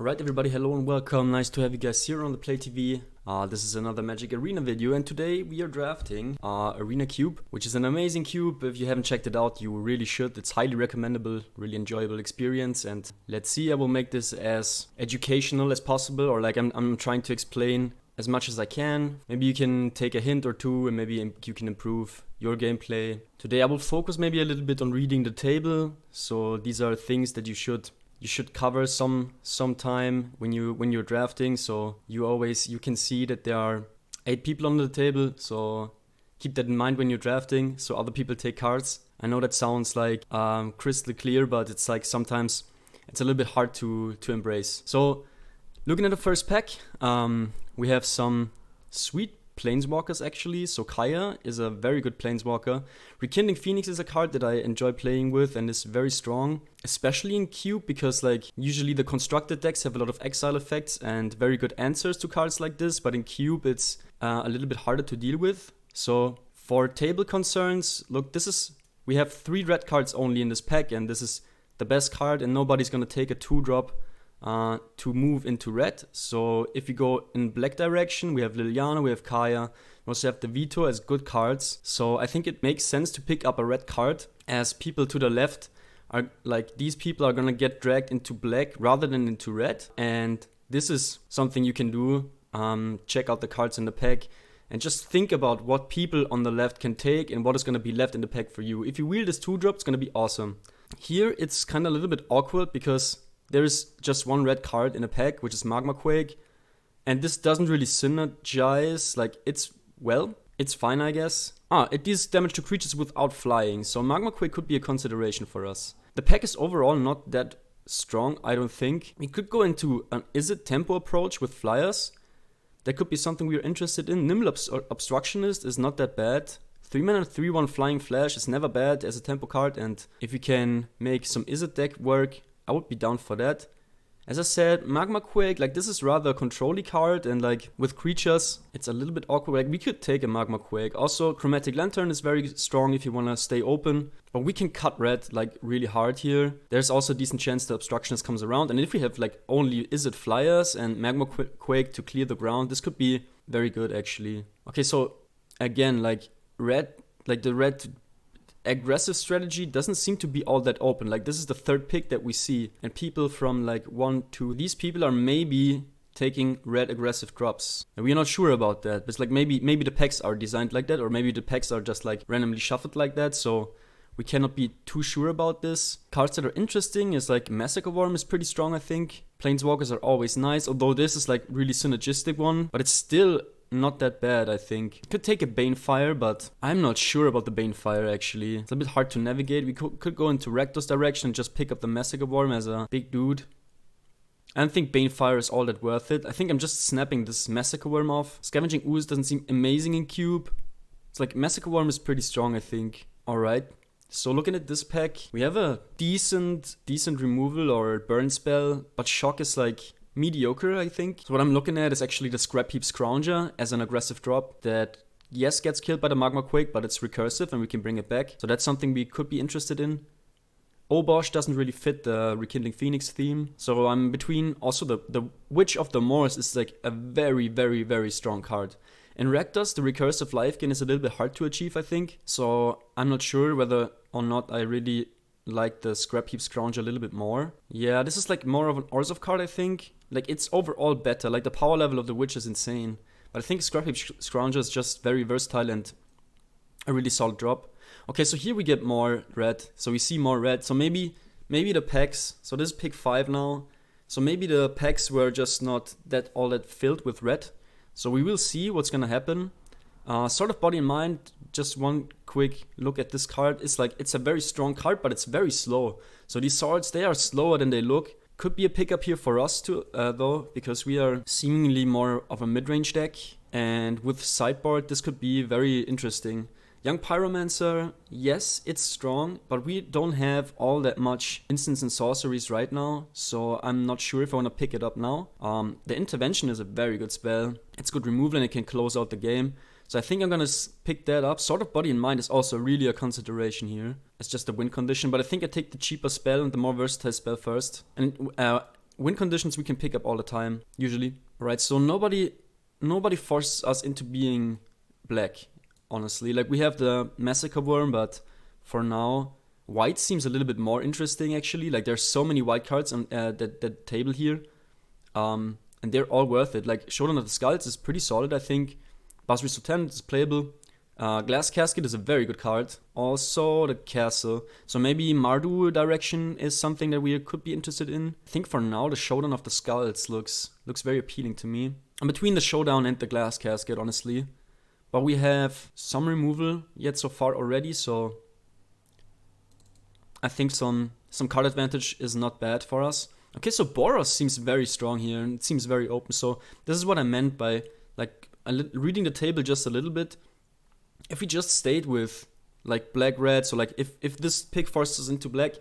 Alright everybody, hello and welcome. Nice to have you guys here on the Play TV. This is another Magic Arena video, and today we are drafting Arena Cube, which is an amazing cube. If you haven't checked it out, you really should. It's highly recommendable, really enjoyable experience, and let's see, I will make this as educational as possible, or like I'm trying to explain as much as I can. Maybe you can take a hint or two and maybe you can improve your gameplay. Today I will focus maybe a little bit on reading the table, so these are things that you should cover some time when you're drafting, so you can see that there are 8 people on the table, so keep that in mind when you're drafting, so other people take cards. I know that sounds like crystal clear, but it's like sometimes it's a little bit hard to embrace. So looking at the first pack, we have some sweet Planeswalkers actually. So Kaya is a very good Planeswalker. Rekindling Phoenix is a card that I enjoy playing with and is very strong, especially in Cube, because like usually the constructed decks have a lot of exile effects and very good answers to cards like this, but in Cube it's a little bit harder to deal with. So for table concerns, look, we have 3 red cards only in this pack, and this is the best card, and nobody's gonna take a 2-drop to move into red. So if you go in black direction, we have Liliana, we have Kaya, we also have the Veto as good cards. So I think it makes sense to pick up a red card, as people to the left are like, these people are gonna get dragged into black rather than into red, and this is something you can do. Check out the cards in the pack and just think about what people on the left can take and what is gonna be left in the pack for you. If you wheel this 2-drop, it's gonna be awesome. Here it's kind of a little bit awkward because there is just 1 red card in a pack, which is Magma Quake, and this doesn't really synergize. Like, it's fine, I guess. It deals damage to creatures without flying, so Magma Quake could be a consideration for us. The pack is overall not that strong, I don't think. We could go into an Izzet tempo approach with flyers. That could be something we're interested in. Nimble Obstructionist is not that bad. 3-mana 3/1 Flying Flash is never bad as a tempo card, and if we can make some Izzet deck work, I would be down for that. As I said, Magma Quake, like, this is rather a control-y card, and like with creatures, it's a little bit awkward. Like, we could take a Magma Quake. Also, Chromatic Lantern is very strong if you want to stay open, but we can cut red like really hard here. There's also a decent chance the Obstructionist comes around, and if we have like only Izzet Flyers and Magma Quake to clear the ground, this could be very good actually. Okay, so again, like the red aggressive strategy doesn't seem to be all that open. Like, this is the 3rd pick that we see, and people from like 1, 2, these people are maybe taking red aggressive drops, and we're not sure about that. But it's like maybe the packs are designed like that, or maybe the packs are just like randomly shuffled like that, so we cannot be too sure about this. Cards that are interesting is like Massacre Worm is pretty strong, I think. Planeswalkers are always nice, although this is like really synergistic one, but it's still not that bad, I think. Could take a Banefire, but I'm not sure about the Banefire actually. It's a bit hard to navigate. We could go into Rakdos direction and just pick up the Massacre Worm as a big dude. I don't think Banefire is all that worth it. I think I'm just snapping this Massacre Worm off. Scavenging Ooze doesn't seem amazing in Cube. It's like Massacre Worm is pretty strong, I think. Alright. So looking at this pack, we have a decent removal or burn spell, but Shock is like mediocre, I think. So what I'm looking at is actually the Scrap Heap Scrounger as an aggressive drop that, yes, gets killed by the Magma Quake, but it's recursive and we can bring it back. So that's something we could be interested in. Obosh doesn't really fit the Rekindling Phoenix theme. So I'm between. Also the Witch of the Moors is like a very, very, very strong card. In Rakdos, the recursive life gain is a little bit hard to achieve, I think. So I'm not sure whether or not I really like the Scrap Heap Scrounger a little bit more. Yeah, this is like more of an Orzhov card, I think. Like, it's overall better. Like, the power level of the Witch is insane. But I think Scrap Heap Scrounger is just very versatile and a really solid drop. Okay, so here we get more red. So we see more red. So maybe the packs. So this is pick 5 now. So maybe the packs were just not all that filled with red. So we will see what's gonna happen. Sort of Body and Mind, just one quick look at this card. It's like, it's a very strong card, but it's very slow. So these swords, they are slower than they look. Could be a pickup here for us too, though, because we are seemingly more of a mid-range deck, and with sideboard this could be very interesting. Young Pyromancer, yes, it's strong, but we don't have all that much instants and sorceries right now, so I'm not sure if I want to pick it up now. The Intervention is a very good spell. It's good removal and it can close out the game. So I think I'm gonna pick that up. Sort of Body and Mind is also really a consideration here. It's just a win condition, but I think I take the cheaper spell and the more versatile spell first. And win conditions we can pick up all the time, usually. Alright, so nobody forces us into being black, honestly. Like, we have the Massacre Worm, but for now, white seems a little bit more interesting, actually. Like, there's so many white cards on that table here. And they're all worth it. Like, Showdown of the Skulls is pretty solid, I think. Bo3 Sultan is playable. Glass Casket is a very good card. Also, the Castle. So maybe Mardu direction is something that we could be interested in. I think for now, the Showdown of the Skulls looks very appealing to me. I'm between the Showdown and the Glass Casket, honestly. But we have some removal yet so far already, so I think some card advantage is not bad for us. Okay, so Boros seems very strong here, and it seems very open. So this is what I meant by, like, reading the table just a little bit. If we just stayed with, like, black-red, so, like, if this pick forces us into black,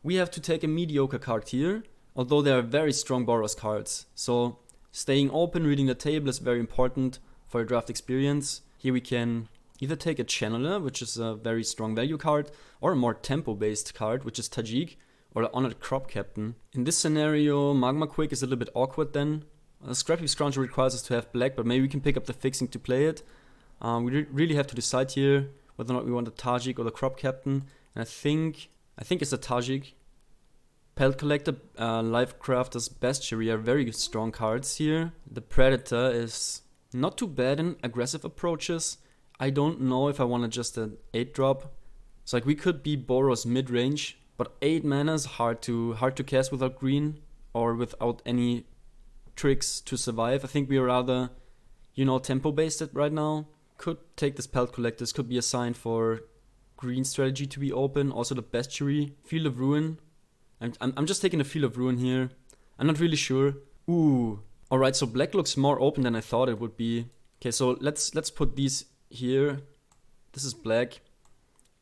we have to take a mediocre card here, although there are very strong Boros cards. So staying open, reading the table is very important for a draft experience. Here we can either take a Channeler, which is a very strong value card, or a more tempo-based card, which is Tajik, or the Honored Crop Captain. In this scenario, Magma Quick is a little bit awkward then. Scrappy Scrounger requires us to have black, but maybe we can pick up the fixing to play it. We really have to decide here whether or not we want the Tajik or the Crop Captain. And I think it's the Tajik. Pelt Collector, Lifecrafter's Bestiary are very strong cards here. The Predator is not too bad in aggressive approaches. I don't know if I want to just an 8-drop. So, like, we could be Boros mid-range, but 8 mana is hard to cast without green or without any tricks to survive. I think we are rather, tempo-based right now. Could take this Pelt Collector. This could be a sign for green strategy to be open. Also the Bestiary, Field of Ruin. I'm just taking the Field of Ruin here. I'm not really sure. Ooh. Alright, so black looks more open than I thought it would be. Okay, so let's put these here. This is black.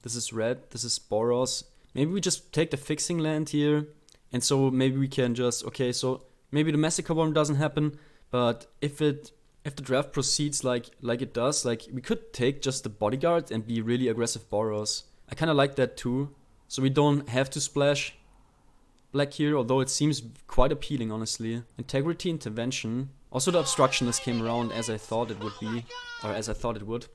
This is red. This is Boros. Maybe we just take the fixing land here. And so maybe we can just... Okay, so maybe the Massacre Worm doesn't happen. But if the draft proceeds like it does, like, we could take just the Bodyguard and be really aggressive Boros. I kind of like that too. So we don't have to splash black here, although it seems quite appealing, honestly. Integrity, Intervention. Also the Obstructionist came around as I thought it would be. Or as I thought it would.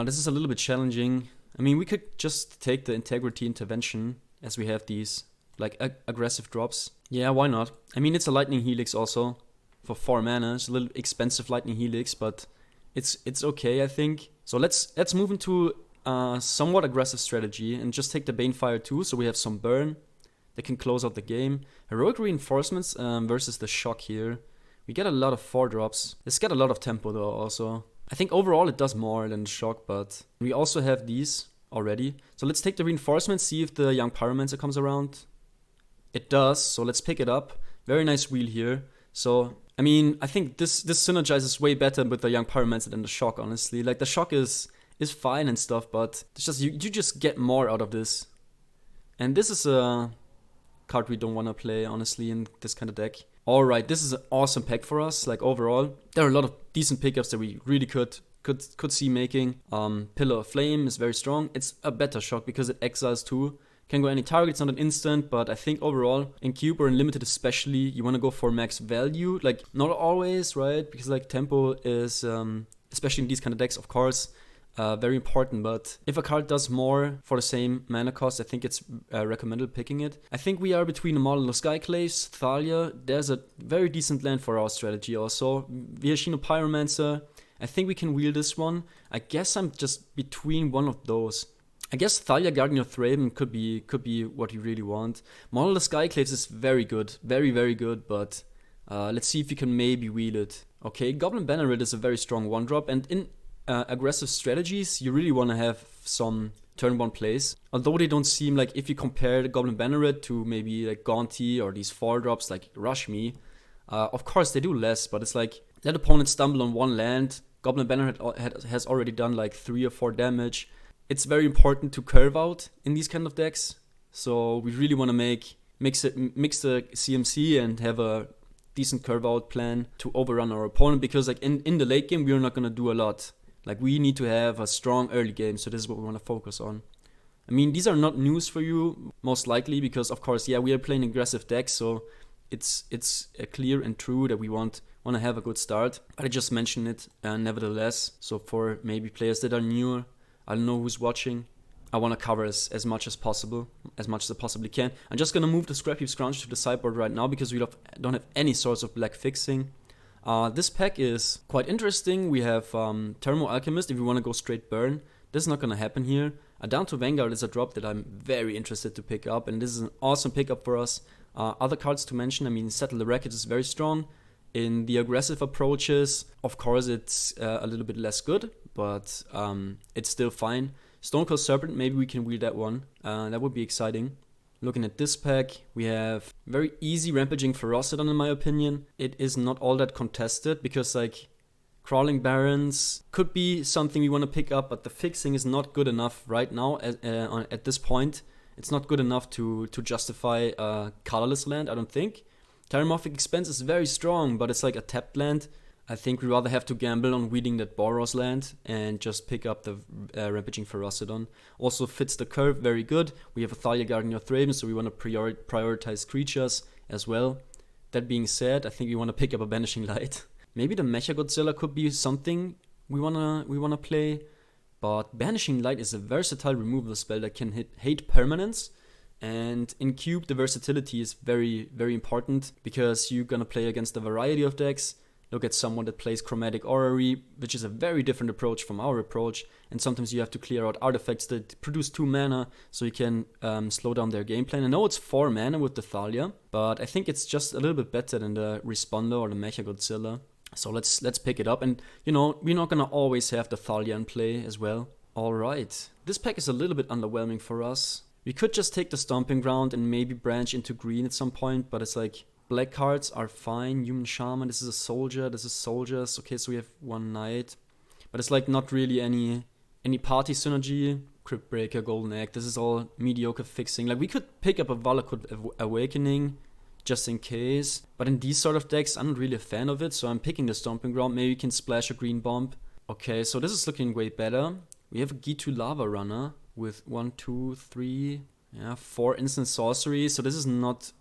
This is a little bit challenging. I mean, we could just take the Integrity, Intervention, as we have these, like, aggressive drops. Yeah, why not? I mean, it's a Lightning Helix also. For 4 mana. It's a little expensive Lightning Helix, but it's okay, I think. So let's move into a somewhat aggressive strategy and just take the Banefire too, so we have some burn that can close out the game. Heroic Reinforcements versus the Shock here. We get a lot of 4-drops. It's got a lot of tempo though also. I think overall it does more than the Shock, but we also have these already. So let's take the Reinforcements, see if the Young Pyromancer comes around. It does, so let's pick it up. Very nice wheel here. So, I mean, I think this synergizes way better with the Young Pyromancer than the Shock, honestly. Like, the Shock is fine and stuff, but it's just you just get more out of this. And this is a card we don't want to play, honestly, in this kind of deck. Alright, this is an awesome pack for us, like, overall. There are a lot of decent pickups that we really could see making. Pillar of Flame is very strong. It's a better Shock because it exiles too. Can go any target, it's not an instant, but I think overall, in Cube or in Limited especially, you want to go for max value. Like, not always, right? Because, like, tempo is, especially in these kind of decks, of course, very important. But if a card does more for the same mana cost, I think it's recommended picking it. I think we are between a model of Skyclaves, Thalia. There's a very decent land for our strategy also. Viashino Pyromancer. I think we can wheel this one. I guess I'm just between one of those. I guess Thalia, Guardian of Thraben could be what you really want. Model of Skyclaves is very good. Very, very good, but let's see if you can maybe wheel it. Okay, Goblin Banneret is a very strong 1-drop, and in aggressive strategies, you really want to have some turn 1 plays. Although they don't seem like, if you compare the Goblin Banneret to maybe like Gaunty or these 4-drops like Rush Me, of course they do less, but it's like, let opponent stumble on 1 land. Goblin Banneret has already done like 3 or 4 damage. It's very important to curve out in these kind of decks, so we really want to mix the CMC and have a decent curve out plan to overrun our opponent, because like in the late game we're not gonna do a lot. Like, we need to have a strong early game, so this is what we want to focus on. I mean, these are not news for you, most likely, because of course, yeah, we are playing aggressive decks, so it's clear and true that we want to have a good start. But I just mentioned it nevertheless. So for maybe players that are newer, I don't know who's watching, I want to cover as much as possible, as much as I possibly can. I'm just gonna move the Scrap Heap Scrounger to the sideboard right now because we don't have any sorts of black fixing. This pack is quite interesting. We have Thermo Alchemist if you want to go straight burn. This is not gonna happen here. Down to Vanguard is a drop that I'm very interested to pick up, and this is an awesome pickup for us. Other cards to mention, I mean, Settle the Racket is very strong. In the aggressive approaches, of course, it's a little bit less good, but it's still fine. Stonecold Serpent, maybe we can wield that one. That would be exciting. Looking at this pack, we have very easy Rampaging Ferocidon in my opinion. It is not all that contested because like Crawling Barons could be something we want to pick up, but the fixing is not good enough right now at this point. It's not good enough to justify a colorless land, I don't think. Terramorphic Expense is very strong, but it's like a tapped land. I think we rather have to gamble on weeding that Boros land and just pick up the Rampaging Ferocidon. Also fits the curve very good. We have a Thalia Guardian of Thraben, so we want to prioritize creatures as well. That being said, I think we want to pick up a Banishing Light. Maybe the Mechagodzilla could be something we wanna play, but Banishing Light is a versatile removal spell that can hate permanents. And in Cube, the versatility is very, very important because you're gonna play against a variety of decks. Look at someone that plays Chromatic Orrery, which is a very different approach from our approach. And sometimes you have to clear out artifacts that produce 2 mana so you can slow down their game plan. I know it's 4 mana with the Thalia, but I think it's just a little bit better than the Responder or the Mechagodzilla. So let's pick it up. And, you know, we're not gonna always have the Thalia in play as well. Alright, this pack is a little bit underwhelming for us. We could just take the Stomping Ground and maybe branch into green at some point, but it's like, black cards are fine. Human Shaman, this is a soldier, this is soldiers. Okay, so we have 1 knight. But it's like not really any party synergy. Crypt Breaker, Golden Egg, this is all mediocre fixing. Like we could pick up a Valakut Awakening just in case. But in these sort of decks, I'm not really a fan of it, so I'm picking the Stomping Ground. Maybe we can splash a green bomb. Okay, so this is looking way better. We have a G2 Lava Runner with 1, 2, 3, 4 instant sorcery. So this is not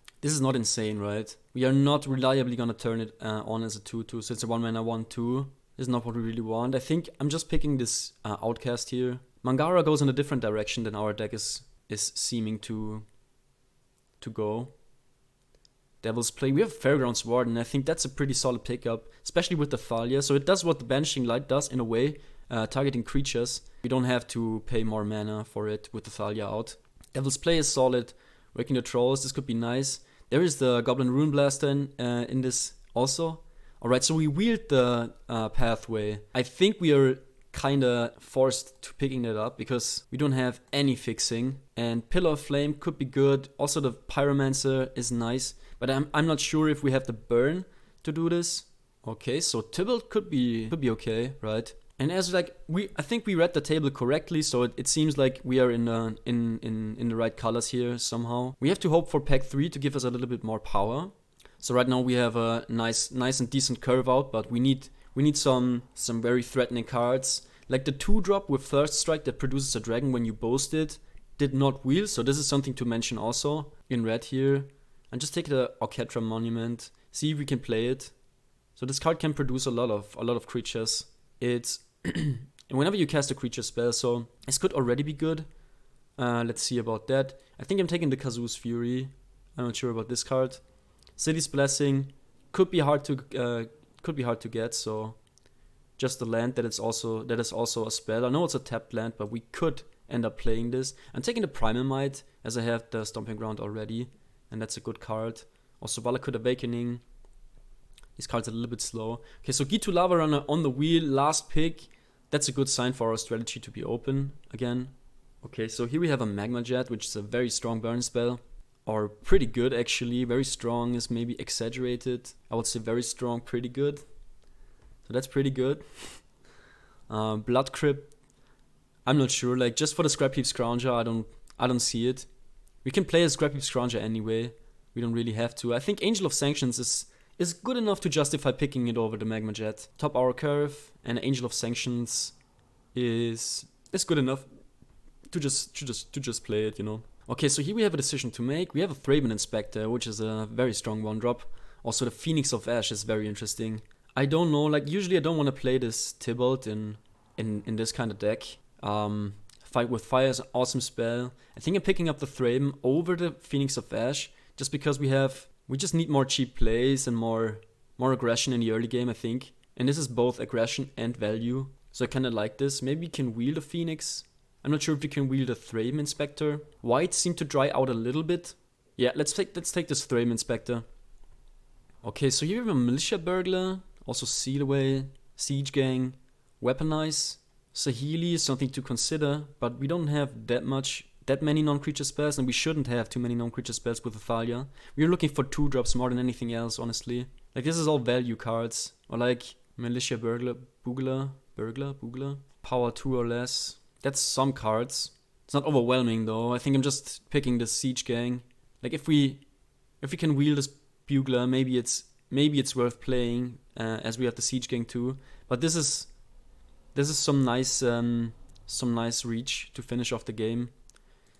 insane, right? We are not reliably gonna turn it on as a 2/2, so it's a 1 mana 1/2. This is not what we really want. I think I'm just picking this Outcast here. Mangara goes in a different direction than our deck is seeming to go. Devil's Play. We have Fairgrounds Warden. I think that's a pretty solid pickup, especially with the Thalia. So it does what the Banishing Light does in a way, targeting creatures. We don't have to pay more mana for it with the Thalia out. Devil's Play is solid. Waking the Trolls, this could be nice. There is the Goblin Rune Blaster in this also. Alright, so we wield the pathway. I think we are kinda forced to picking it up because we don't have any fixing. And Pillar of Flame could be good. Also the Pyromancer is nice. But I'm not sure if we have the burn to do this. Okay, so Tybalt could be okay, right? And as like I think we read the table correctly, so it seems like we are in the right colors here somehow. We have to hope for pack 3 to give us a little bit more power. So right now we have a nice and decent curve out, but we need some very threatening cards. Like the 2-drop with Thirst Strike that produces a dragon when you boast it did not wheel, so this is something to mention also in red here. And just take the Orketra Monument, see if we can play it. So this card can produce a lot of creatures. It's whenever you cast a creature spell, so this could already be good. Let's see about that. I think I'm taking the Kazu's Fury. I'm not sure about this card. City's Blessing could be hard to get. So just the land that is also a spell. I know it's a tapped land, but we could end up playing this. I'm taking the Primal Might as I have the Stomping Ground already, and that's a good card. Also Valakut Awakening. These cards are a little bit slow. Okay, so G2 Lava Runner on the wheel, last pick. That's a good sign for our strategy to be open again. Okay, so here we have a Magma Jet, which is a very strong burn spell. Or pretty good, actually. Very strong is maybe exaggerated. I would say very strong, pretty good. So that's pretty good. Blood Crypt. I'm not sure. Like, just for the Scrap Heap Scrounger, I don't see it. We can play a Scrap Heap Scrounger anyway. We don't really have to. I think Angel of Sanctions is good enough to justify picking it over the Magma Jet. Top Hour Curve and Angel of Sanctions is good enough to just play it, you know. Okay, so here we have a decision to make. We have a Thraben Inspector, which is a very strong 1-drop. Also, the Phoenix of Ash is very interesting. I don't know, like, usually I don't want to play this Tybalt in this kind of deck. Fight with Fire is an awesome spell. I think I'm picking up the Thraben over the Phoenix of Ash, just because we just need more cheap plays and more aggression in the early game, I think. And this is both aggression and value, so I kind of like this. Maybe we can wheel the Phoenix. I'm not sure if we can wheel the Thraben Inspector. White seemed to dry out a little bit. Yeah, let's take this Thraben Inspector. Okay, so here we have a Militia Burglar, also Seal Away, Siege Gang, Weaponize. Saheeli is something to consider, but we don't have that many non-creature spells, and we shouldn't have too many non-creature spells with Athalia. We're looking for 2-drops more than anything else, honestly. Like, this is all value cards. Or like Militia Burglar, Boogler, Power 2 or less. That's some cards. It's not overwhelming though. I think I'm just picking the Siege Gang. Like, if we can wheel this Bugler, maybe it's worth playing, as we have the Siege Gang too. But this is some nice reach to finish off the game.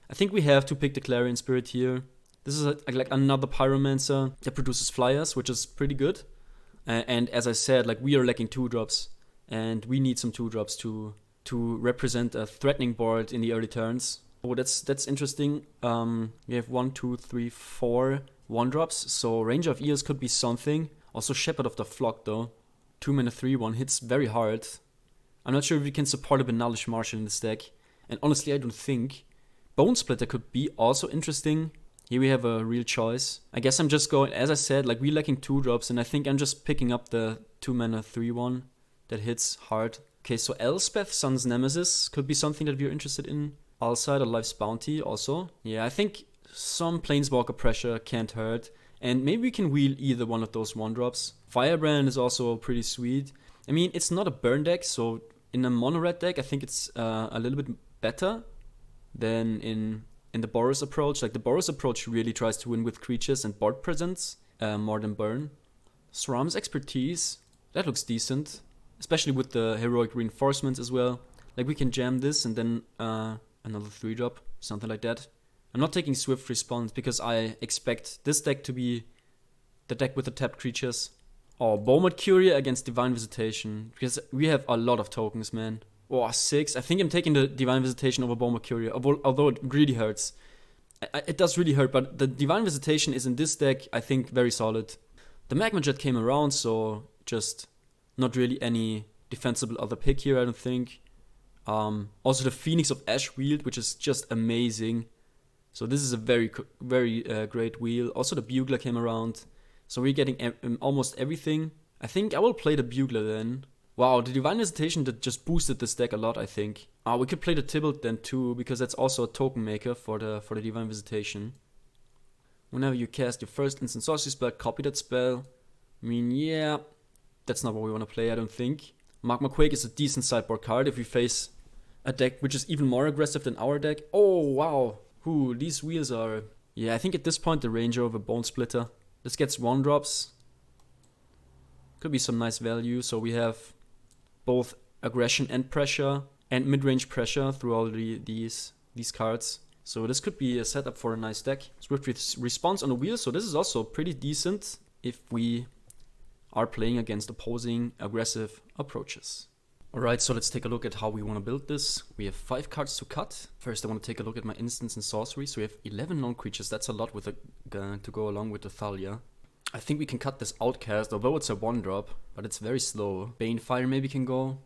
I think we have to pick the Clarion Spirit here. This is like another Pyromancer that produces flyers, which is pretty good. And as I said, like, we are lacking 2-drops, and we need some 2-drops to represent a threatening board in the early turns. Oh, that's interesting. We have 1, 2, 3, 4 1-drops, so Ranger of Ears could be something. Also Shepherd of the Flock though. 2-mana 3/1 hits very hard. I'm not sure if we can support a Benalish Marshal in this deck. And honestly, I don't think. Bone Splitter could be also interesting. Here we have a real choice. I guess I'm just going, as I said, like, we're lacking 2-drops, and I think I'm just picking up the 2-mana 3/1 that hits hard. Okay, so Elspeth, Sun's Nemesis, could be something that we're interested in. Alside or Life's Bounty also. Yeah, I think some Planeswalker pressure can't hurt. And maybe we can wheel either one of those 1-drops. Firebrand is also pretty sweet. I mean, it's not a burn deck, so in a mono-red deck, I think it's a little bit better than in the Boros approach. Like, the Boros approach really tries to win with creatures and board presence more than burn. Sram's Expertise, that looks decent. Especially with the Heroic Reinforcements as well. Like, we can jam this and then another 3-drop, something like that. I'm not taking Swift Response because I expect this deck to be the deck with the tapped creatures. Oh, Beaumont Courier against Divine Visitation, because we have a lot of tokens, man. Oh, 6. I think I'm taking the Divine Visitation over Beaumont Courier, although it really hurts. It does really hurt, but the Divine Visitation is in this deck, I think, very solid. The Magma Jet came around, so just not really any defensible other pick here, I don't think. Also the Phoenix of Ash wheeled, which is just amazing. So this is a very great wheel. Also the Bugler came around. So we're getting almost everything. I think I will play the Bugler then. Wow, the Divine Visitation that just boosted this deck a lot, I think. We could play the Tybalt then too, because that's also a token maker for the Divine Visitation. Whenever you cast your first instant sorcery spell, copy that spell. I mean, yeah, that's not what we want to play, I don't think. Magma Quake is a decent sideboard card if we face a deck which is even more aggressive than our deck. Oh, wow. Ooh, these wheels are... Yeah, I think at this point the Ranger over Bone Splitter. This gets 1-drops. Could be some nice value. So we have both aggression and pressure and mid-range pressure through all these cards. So this could be a setup for a nice deck. Swift Response on the wheel. So this is also pretty decent if we are playing against opposing aggressive approaches. Alright, so let's take a look at how we want to build this. We have 5 cards to cut. First I want to take a look at my instants and sorcery. So we have 11 non-creatures, that's a lot with to go along with the Thalia. I think we can cut this Outcast, although it's a 1-drop, but it's very slow. Banefire maybe can go.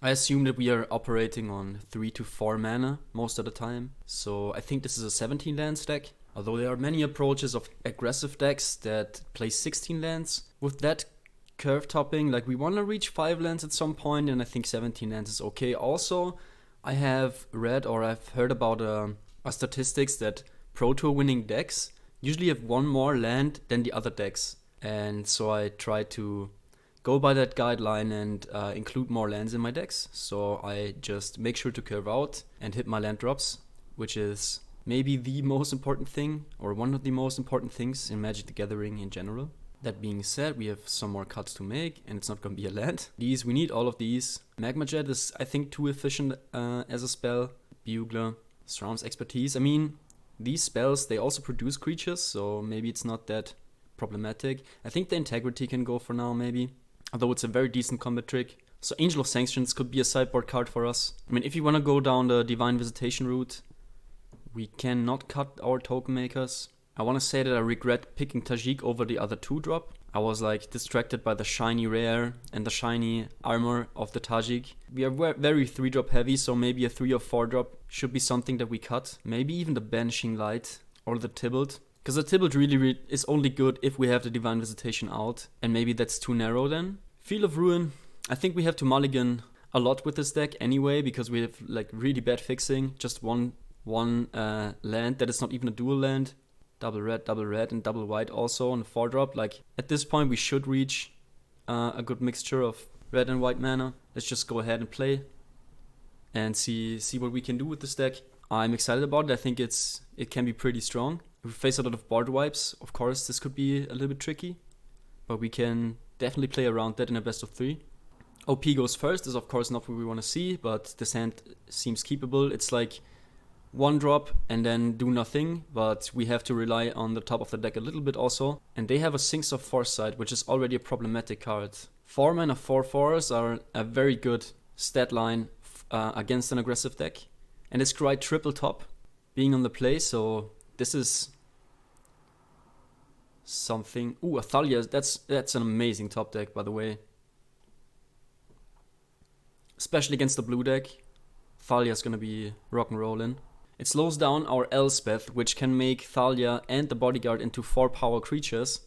I assume that we are operating on 3 to 4 mana most of the time. So I think this is a 17 lands deck. Although there are many approaches of aggressive decks that play 16 lands. With that curve topping, like, we want to reach 5 lands at some point, and I think 17 lands is okay. Also, I have read or I've heard about a statistics that Pro Tour winning decks usually have 1 more land than the other decks, and so I try to go by that guideline and include more lands in my decks. So I just make sure to curve out and hit my land drops, which is maybe the most important thing, or one of the most important things in Magic the Gathering in general. That being said, we have some more cuts to make, and it's not going to be a land. We need all of these. Magma Jet is, I think, too efficient as a spell. Bugler, Sram's Expertise. I mean, these spells, they also produce creatures, so maybe it's not that problematic. I think the Integrity can go for now, maybe. Although it's a very decent combat trick. So Angel of Sanctions could be a sideboard card for us. I mean, if you want to go down the Divine Visitation route, we cannot cut our token makers. I want to say that I regret picking Tajik over the other 2-drop. I was like distracted by the shiny rare and the shiny armor of the Tajik. We are very 3-drop heavy, so maybe a 3 or 4-drop should be something that we cut. Maybe even the Banishing Light or the Tybalt. Because the Tybalt really is only good if we have the Divine Visitation out. And maybe that's too narrow then. Field of Ruin. I think we have to mulligan a lot with this deck anyway, because we have like really bad fixing. Just one land that is not even a dual land. Double red, and double white also on the 4-drop. Like, at this point we should reach a good mixture of red and white mana. Let's just go ahead and play and see what we can do with this deck. I'm excited about it. I think it can be pretty strong. If we face a lot of board wipes, of course this could be a little bit tricky, but we can definitely play around that in a best of 3. OP goes first is of course not what we want to see, but this hand seems keepable. It's like 1-drop and then do nothing, but we have to rely on the top of the deck a little bit also. And they have a Sinks of Foresight, which is already a problematic card. 4 mana 4/4s are a very good stat line against an aggressive deck. And it's Scry triple top being on the play, so this is something. Ooh, Athalia, that's an amazing top deck, by the way. Especially against the blue deck. Thalia's gonna be rock and rollin'. It slows down our Elspeth, which can make Thalia and the Bodyguard into 4-power creatures.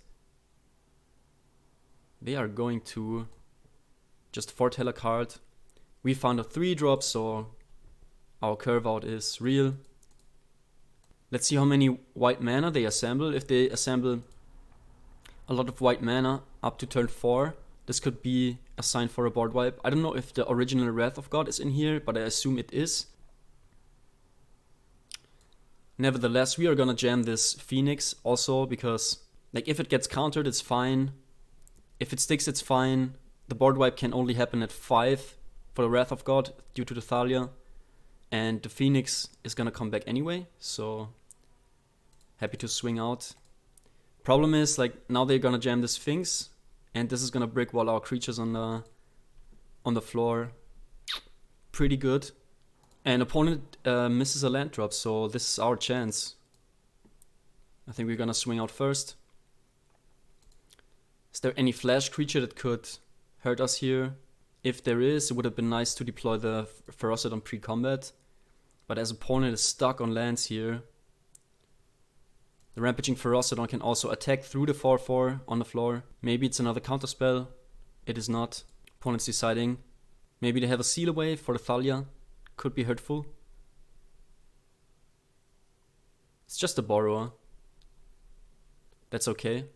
They are going to just foretell a card. We found a 3-drop, so our curve out is real. Let's see how many white mana they assemble. If they assemble a lot of white mana up to turn 4, this could be a sign for a board wipe. I don't know if the original Wrath of God is in here, but I assume it is. Nevertheless, we are gonna jam this Phoenix also, because like if it gets countered, it's fine. If it sticks, it's fine. The board wipe can only happen at 5 for the Wrath of God due to the Thalia. And the Phoenix is gonna come back anyway, so happy to swing out. Problem is, like, now they're gonna jam the Sphinx, and this is gonna brick wall our creatures on the floor. Pretty good. And opponent misses a land drop, so this is our chance. I think we're gonna swing out first. Is there any flash creature that could hurt us here? If there is, it would have been nice to deploy the Ferocity pre-combat. But as opponent is stuck on lands here, the Rampaging Ferocity can also attack through the 4/4 on the floor. Maybe it's another counterspell. It is not. Opponent's deciding. Maybe they have a Seal Away for the Thalia. Could be hurtful. It's just a Borrower. That's okay.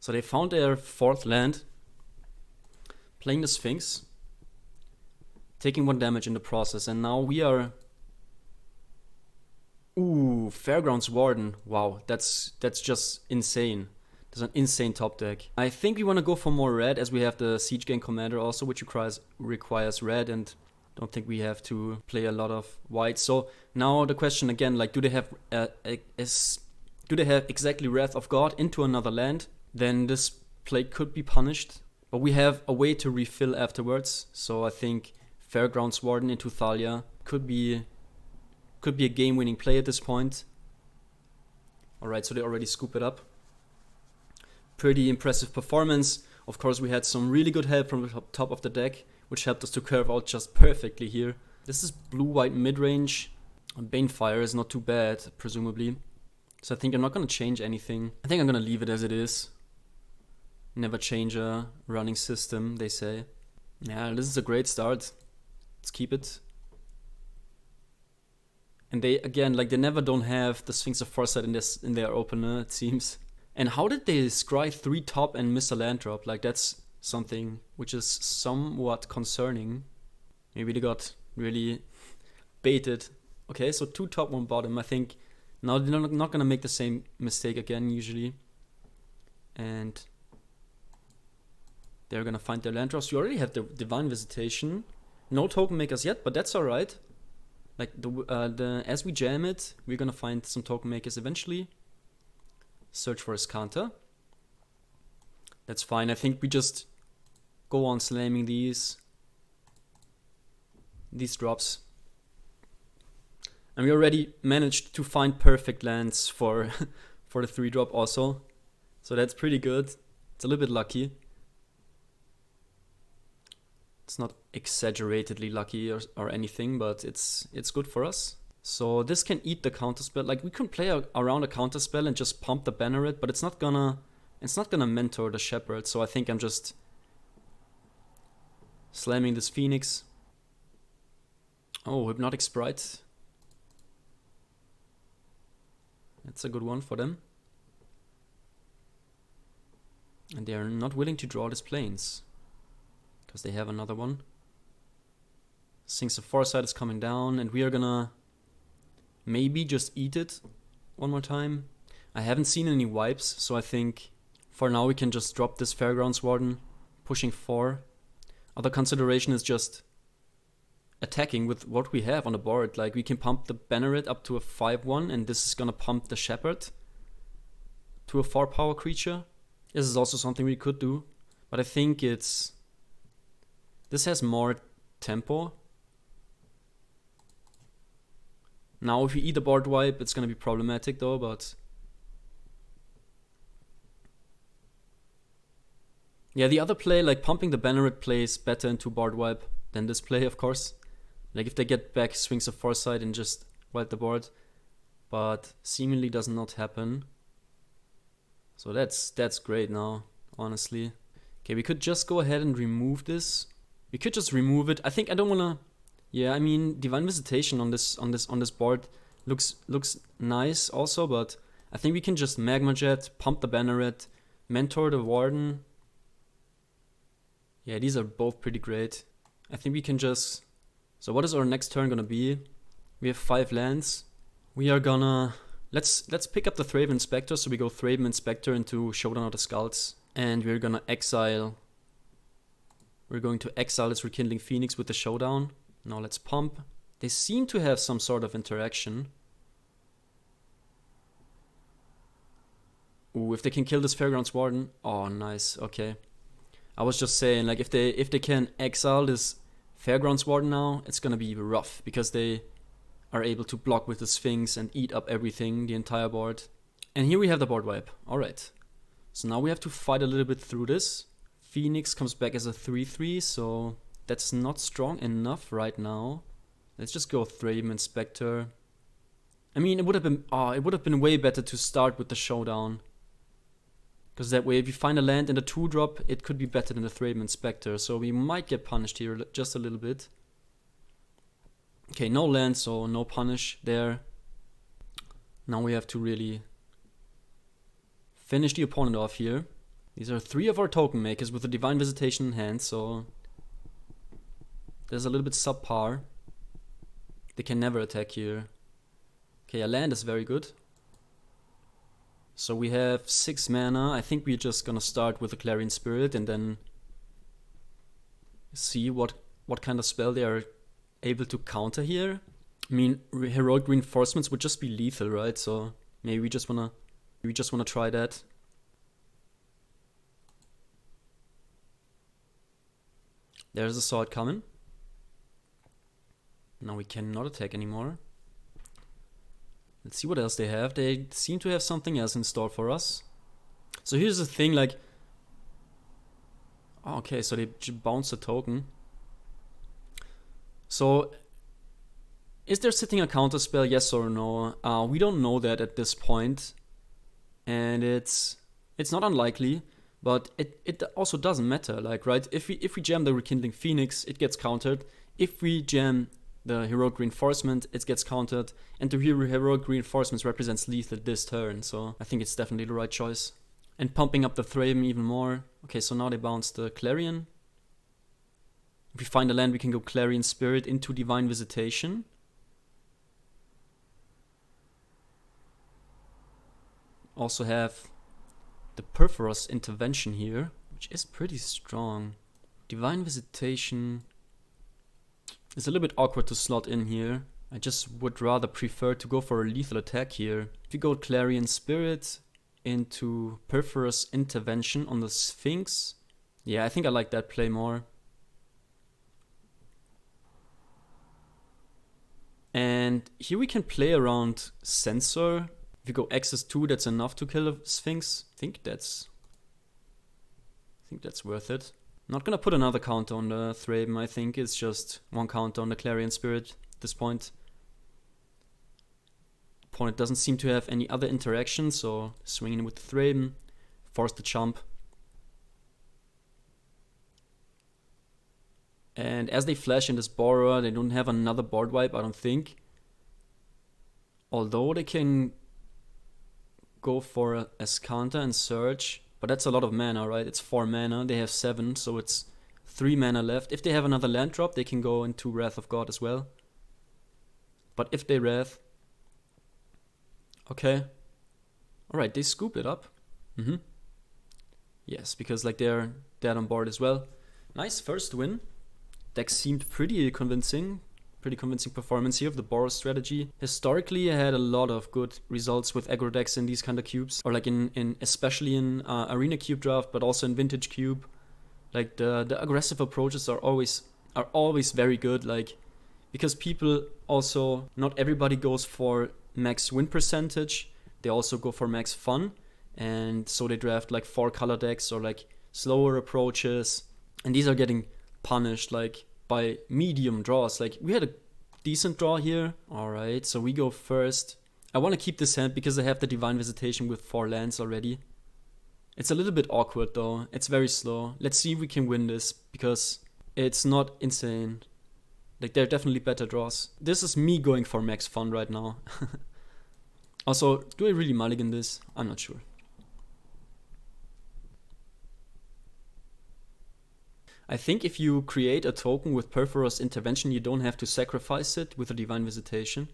So they found their 4th land, playing the Sphinx, taking 1 damage in the process, and now we are... Ooh, Fairgrounds Warden. Wow, that's just insane. There's an insane top deck. I think we want to go for more red, as we have the Siege Gang Commander also, which requires red, and don't think we have to play a lot of white. So now the question again, like, do they have exactly Wrath of God into another land? Then this play could be punished. But we have a way to refill afterwards. So I think Fairgrounds Warden into Thalia could be a game-winning play at this point. Alright, so they already scoop it up. Pretty impressive performance. Of course, we had some really good help from the top of the deck, which helped us to curve out just perfectly here. This is blue-white mid-range. Banefire is not too bad, presumably. So I think I'm not going to change anything. I think I'm going to leave it as it is. Never change a running system, they say. Yeah, this is a great start. Let's keep it. And they, again, like, they never don't have the Sphinx of Foresight in their opener, it seems. And how did they scry 3 top and miss a land drop? Like, that's something which is somewhat concerning. Maybe they got really baited. Okay, so 2 top, 1 bottom. I think now they're not going to make the same mistake again, usually. And they're going to find their land drops. You already have the Divine Visitation. No token makers yet, but that's alright. Like as we jam it, we're gonna find some token makers eventually. Search for his counter. That's fine. I think we just go on slamming these drops. And we already managed to find perfect lands for for the 3-drop also. So that's pretty good. It's a little bit lucky. It's not exaggeratedly lucky or anything, but it's good for us. So this can eat the counter spell. Like we can play around a counter spell and just pump the banneret, but it's not gonna mentor the shepherd. So I think I'm just slamming this Phoenix. Oh, Hypnotic Sprite. That's a good one for them. And they are not willing to draw this Plains, because they have another one. Sphinx of Foresight is coming down, and we are gonna maybe just eat it one more time. I haven't seen any wipes, so I think for now we can just drop this Fairgrounds Warden, pushing 4. Other consideration is just attacking with what we have on the board. Like we can pump the Banneret up to a 5/1, and this is gonna pump the Shepherd to a 4-power creature. This is also something we could do, but I think this has more tempo. Now if we eat a board wipe, it's gonna be problematic though, but yeah, the other play, like pumping the Banneret, plays better into board wipe than this play, of course. Like if they get back Sphinx of Foresight and just wipe the board, but seemingly does not happen. So that's great now, honestly. Okay, we could just go ahead and remove this. We could just remove it. I think I don't wanna. Yeah, I mean Divine Visitation on this board looks nice also, but I think we can just Magma Jet, pump the Banneret, mentor the Warden. Yeah, these are both pretty great. I think we can just. So what is our next turn gonna be? We have 5 lands. We are gonna let's pick up the Thraben Inspector. So we go Thraben Inspector into Showdown of the Skulls, and we're gonna exile. We're going to exile this Rekindling Phoenix with the Showdown. Now let's pump. They seem to have some sort of interaction. Ooh, if they can kill this Fairgrounds Warden. Oh, nice. Okay. I was just saying, like if they can exile this Fairgrounds Warden now, it's gonna be rough, because they are able to block with the Sphinx and eat up everything, the entire board. And here we have the board wipe. Alright. So now we have to fight a little bit through this. Phoenix comes back as a 3/3, so that's not strong enough right now. Let's just go Thraben Inspector. I mean, it would have been way better to start with the Showdown, because that way, if you find a land in the 2-drop, it could be better than the Thraben Inspector. So we might get punished here just a little bit. Okay, no land, so no punish there. Now we have to really finish the opponent off here. These are 3 of our token makers with the Divine Visitation in hand, so there's a little bit subpar. They can never attack here. Okay, a land is very good. So we have 6 mana. I think we're just gonna start with a Clarion Spirit and then see what kind of spell they are able to counter here. I mean, Heroic Reinforcements would just be lethal, right? So maybe we just wanna try that. There's a sword coming. Now we cannot attack anymore. Let's see what else they have. They seem to have something else in store for us. So here's the thing, like... Oh, okay, so they bounce a token. So, is there sitting a counter spell, yes or no? We don't know that at this point. And it's not unlikely, but it also doesn't matter, like, right? If we jam the Rekindling Phoenix, it gets countered. If we jam the Heroic Reinforcement, it gets countered, and the Heroic Reinforcements represents lethal this turn, so I think it's definitely the right choice. And pumping up the Thraben even more. Okay, so now they bounce the Clarion. If we find a land, we can go Clarion Spirit into Divine Visitation. Also have the Perforos Intervention here, which is pretty strong. Divine Visitation. It's a little bit awkward to slot in here. I just would rather prefer to go for a lethal attack here. If you go Clarion Spirit into Perforous Intervention on the Sphinx, yeah, I think I like that play more. And here we can play around Sensor. If you go Access 2, that's enough to kill a Sphinx. I think that's worth it. I'm not gonna put another counter on the Thraben. I think it's just one counter on the Clarion Spirit at this point. Opponent doesn't seem to have any other interactions, so swinging with the Thraben, force the jump. And as they flash in this Borer, they don't have another board wipe, I don't think. Although they can go for a Escanta and Surge, but that's a lot of mana, right? It's 4 mana, they have 7, so it's 3 mana left. If they have another land drop, they can go into Wrath of God as well. But if they Wrath... Okay. Alright, they scoop it up. Yes, because like they're dead on board as well. Nice first win. Deck seemed pretty convincing performance here of the Boros strategy. Historically, I had a lot of good results with aggro decks in these kind of cubes, or like especially in Arena Cube Draft, but also in Vintage Cube. Like the aggressive approaches are always very good, like because people also, not everybody goes for max win percentage, they also go for max fun, and so they draft like 4 color decks or like slower approaches, and these are getting punished like by medium draws. Like we had a decent draw here. Alright, so we go first. I want to keep this hand because I have the Divine Visitation with 4 lands already. It's a little bit awkward though, it's very slow. Let's see if we can win this, because it's not insane. Like there are definitely better draws. This is me going for max fun right now. Also, do I really mulligan this? I'm not sure. I think if you create a token with Perforous Intervention, you don't have to sacrifice it with a Divine Visitation,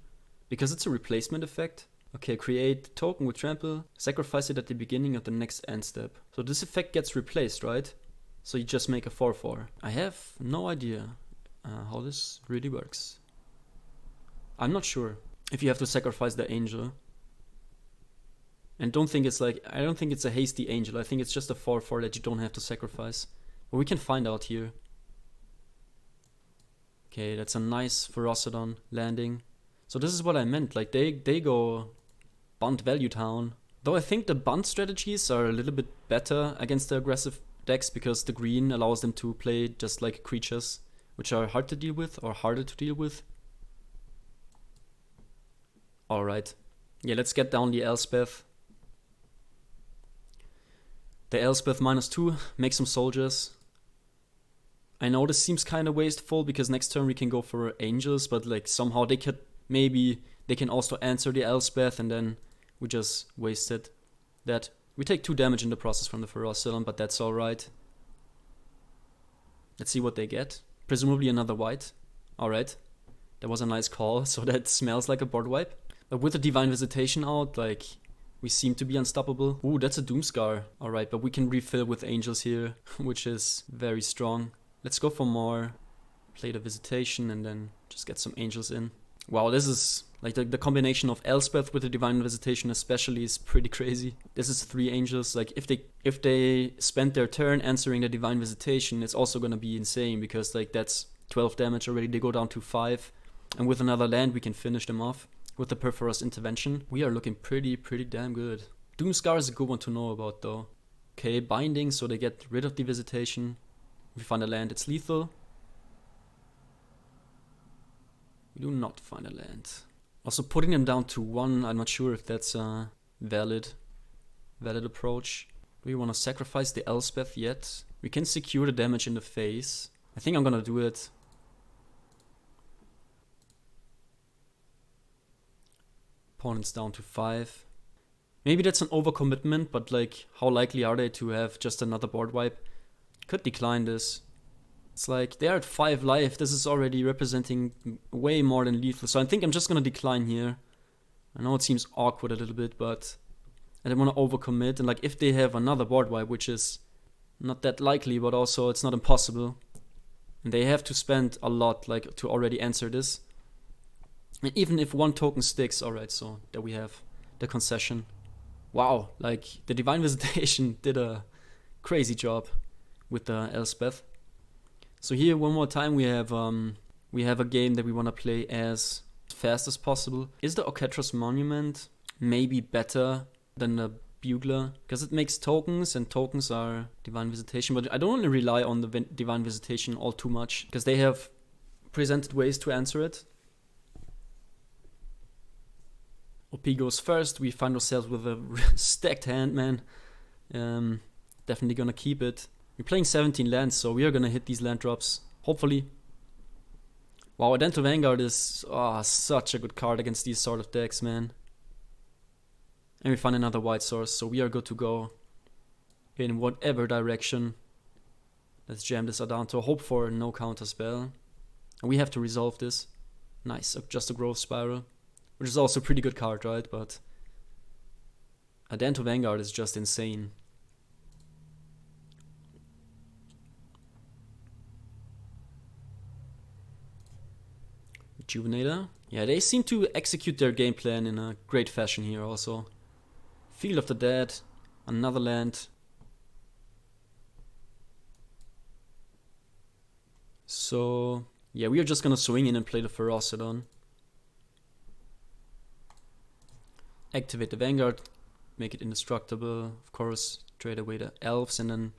because it's a replacement effect. Okay, create token with Trample, sacrifice it at the beginning of the next end step. So this effect gets replaced, right? So you just make a 4/4. I have no idea how this really works. I'm not sure if you have to sacrifice the Angel. And I don't think it's a hasty Angel. I think it's just a 4/4 that you don't have to sacrifice. But we can find out here. Okay, that's a nice Ferocidon landing. So this is what I meant, like they go Bunt Value Town. Though I think the Bunt strategies are a little bit better against the aggressive decks, because the green allows them to play just like creatures, which are hard to deal with or harder to deal with. Alright, yeah, let's get down the Elspeth. The Elspeth -2, make some soldiers. I know this seems kind of wasteful because next turn we can go for Angels, but like somehow they can also answer the Elspeth, and then we just wasted that. We take 2 damage in the process from the Ferocidon, but that's alright. Let's see what they get. Presumably another white. Alright. That was a nice call, so that smells like a board wipe. But with the Divine Visitation out, like, we seem to be unstoppable. Ooh, that's a Doomscar. Alright, but we can refill with Angels here, which is very strong. Let's go for more. Play the Visitation and then just get some Angels in. Wow, this is like the combination of Elspeth with the Divine Visitation especially is pretty crazy. This is 3 Angels. Like if they spend their turn answering the Divine Visitation, it's also gonna be insane, because like that's 12 damage already. They go down to 5, and with another land we can finish them off with the Perforous Intervention. We are looking pretty damn good. Doomscar is a good one to know about though. Okay, Binding, so they get rid of the Visitation. If we find a land, it's lethal. We do not find a land. Also putting them down to 1, I'm not sure if that's a valid approach. Do we want to sacrifice the Elspeth yet? We can secure the damage in the face. I think I'm gonna do it. Opponent's down to 5. Maybe that's an overcommitment, but like, how likely are they to have just another board wipe? Could decline this. It's like, they're at 5 life, this is already representing way more than lethal, so I think I'm just gonna decline here. I know it seems awkward a little bit, but I don't want to overcommit, and like, if they have another board wipe, which is not that likely, but also it's not impossible, And they have to spend a lot like to already answer this. And even if one token sticks, alright, so there we have the concession. Wow, like the Divine Visitation did a crazy job with the Elspeth. So here one more time we have a game that we want to play as fast as possible. Is the Orchestra's Monument maybe better than the Bugler? Because it makes tokens, and tokens are Divine Visitation, but I don't want to rely on the Divine Visitation all too much, because they have presented ways to answer it. OP goes first. We find ourselves with a stacked hand, man. Definitely gonna keep it. We're playing 17 lands, so we are gonna hit these land drops, hopefully. Wow, Adental Vanguard is such a good card against these sort of decks, man. And we find another white source, so we are good to go in whatever direction. Let's jam this Adanto, hope for no counter spell. And we have to resolve this. Nice, just a growth spiral. Which is also a pretty good card, right? But Adental Vanguard is just insane. Rejuvenator. Yeah, they seem to execute their game plan in a great fashion here also. Field of the Dead. Another land. So, yeah, we are just gonna swing in and play the Ferocidon. Activate the Vanguard, make it indestructible, of course, trade away the elves and then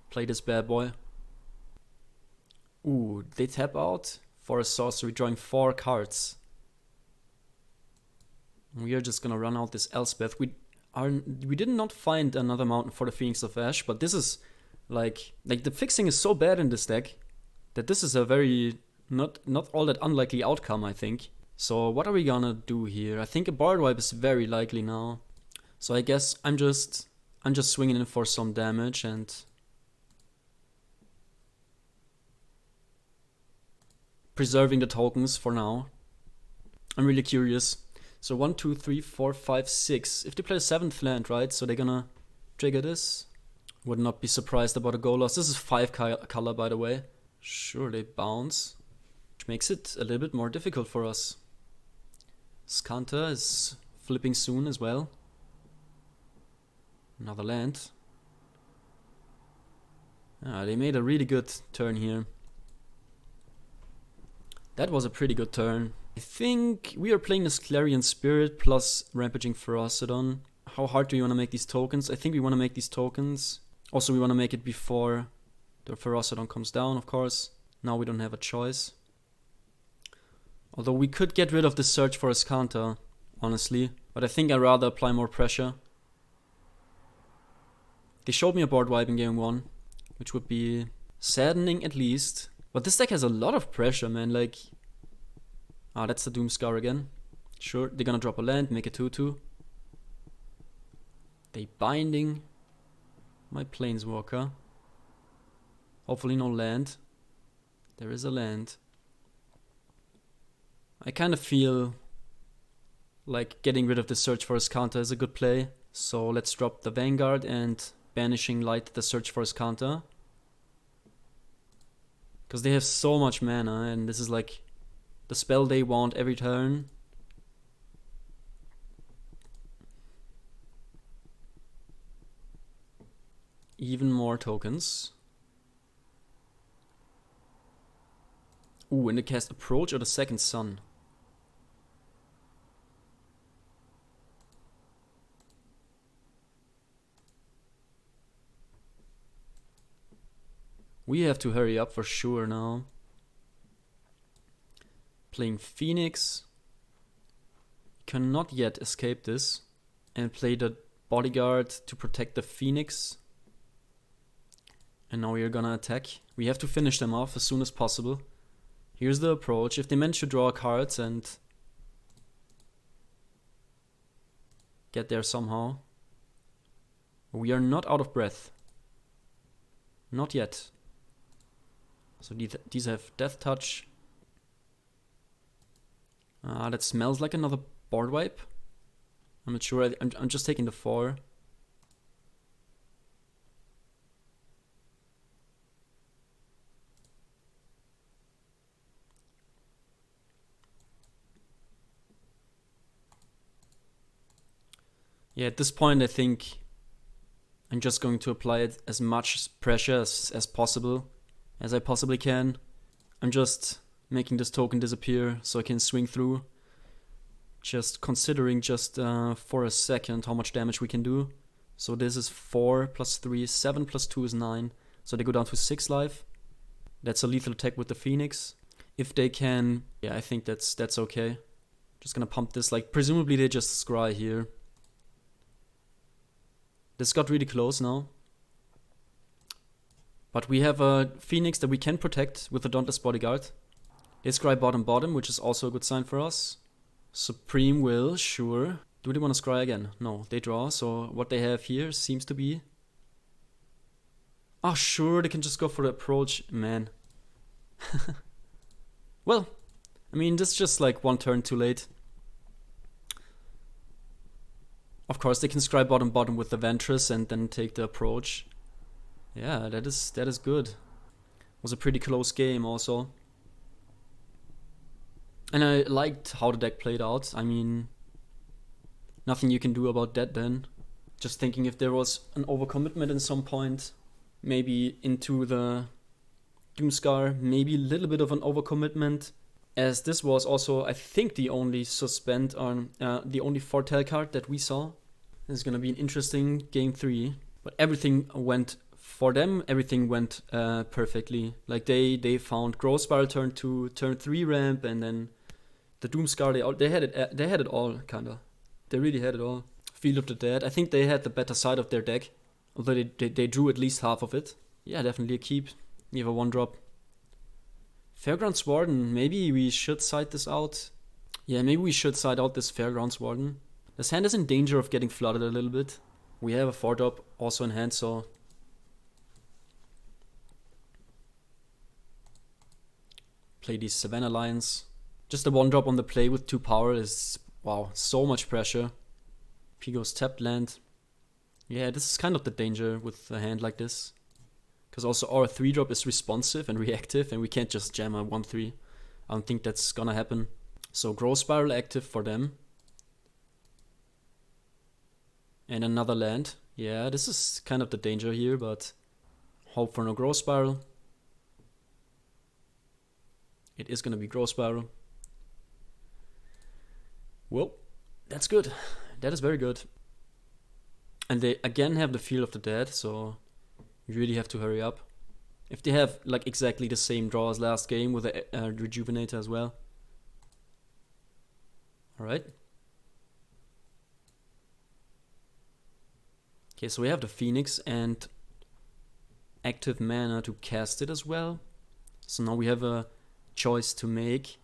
play this bad boy. Ooh, they tap out for a sorcery, drawing 4 cards. We are just gonna run out this Elspeth. We did not find another mountain for the Phoenix of Ash, but this is like the fixing is so bad in this deck that this is a very not all that unlikely outcome, I think. So what are we gonna do here? I think a Bard Wipe is very likely now. So I guess I'm just swinging in for some damage and preserving the tokens for now. I'm really curious. So 1, 2, 3, 4, 5, 6. If they play a 7th land, right? So they're gonna trigger this. Would not be surprised about a go loss. This is 5 color, by the way. Sure, they bounce, which makes it a little bit more difficult for us. Skanta is flipping soon as well. Another land. They made a really good turn here. That was a pretty good turn. I think we are playing this Clarion Spirit plus Rampaging Ferocidon. How hard do you want to make these tokens? I think we want to make these tokens. Also, we want to make it before the Ferocidon comes down, of course. Now we don't have a choice. Although we could get rid of the search for a Skanta, honestly. But I think I'd rather apply more pressure. They showed me a board wipe in game 1, which would be saddening at least. But this deck has a lot of pressure, man. Like, that's the Doomscar again. Sure, they're gonna drop a land, make a 2/2. They binding my Planeswalker. Hopefully no land. There is a land. I kind of feel like getting rid of the search for his counter is a good play. So let's drop the Vanguard and Banishing Light the search for his counter. Because they have so much mana and this is like the spell they want every turn. Even more tokens. Ooh, and they cast Approach or the Second Sun. We have to hurry up for sure now. Playing Phoenix. Cannot yet escape this. And play the Bodyguard to protect the Phoenix. And now we are gonna attack. We have to finish them off as soon as possible. Here's the approach. If they manage to draw cards and get there somehow. We are not out of breath. Not yet. So these have Death Touch. That smells like another board wipe. I'm not sure. I'm just taking the 4. Yeah, at this point I think I'm just going to apply it as much pressure as possible, as I possibly can. I'm just making this token disappear so I can swing through. Just considering just for a second how much damage we can do. So this is 4 plus 3, 7 plus 2 is 9. So they go down to 6 life. That's a lethal attack with the Phoenix. If they can, yeah, I think that's okay. Just gonna pump this, like presumably they just scry here. This got really close now. But we have a Phoenix that we can protect with the Dauntless Bodyguard. They scry bottom, which is also a good sign for us. Supreme will, sure. Do they want to scry again? No, they draw, so what they have here seems to be... Oh, sure, they can just go for the approach, man. Well, I mean, this is just like one turn too late. Of course, they can scry bottom with the Ventress and then take the approach. Yeah, that is good. Was a pretty close game also. And I liked how the deck played out. I mean, nothing you can do about that then. Just thinking if there was an overcommitment at some point, maybe into the Doomscar, maybe a little bit of an overcommitment, as this was also, I think, the only suspend on the only foretell card that we saw. This is gonna be an interesting game 3, but everything went for them. Everything went perfectly. Like they found Growth Spiral turn 2, turn 3 ramp, and then the Doomscar. They had it all kinda. They really had it all. Field of the Dead. I think they had the better side of their deck, although they drew at least half of it. Yeah, definitely a keep. You have a 1-drop. Fairgrounds Warden. Maybe we should side this out. Yeah, maybe we should side out this Fairgrounds Warden. This hand is in danger of getting flooded a little bit. We have a 4-drop also in hand, so... Play these Savannah Lions. Just a 1-drop on the play with 2 power is... Wow, so much pressure. P goes tapped land. Yeah, this is kind of the danger with a hand like this. Because also our 3-drop is responsive and reactive, and we can't just jam a 1-3. I don't think that's gonna happen. So Growth Spiral active for them. And another land. Yeah, this is kind of the danger here, but hope for no Growth Spiral. It is gonna be Growth Spiral. Well, that's good. That is very good. And they again have the Field of the Dead, so you really have to hurry up. If they have like exactly the same draw as last game with a Rejuvenator as well. Alright. Okay, so we have the Phoenix and active mana to cast it as well. So now we have a choice to make.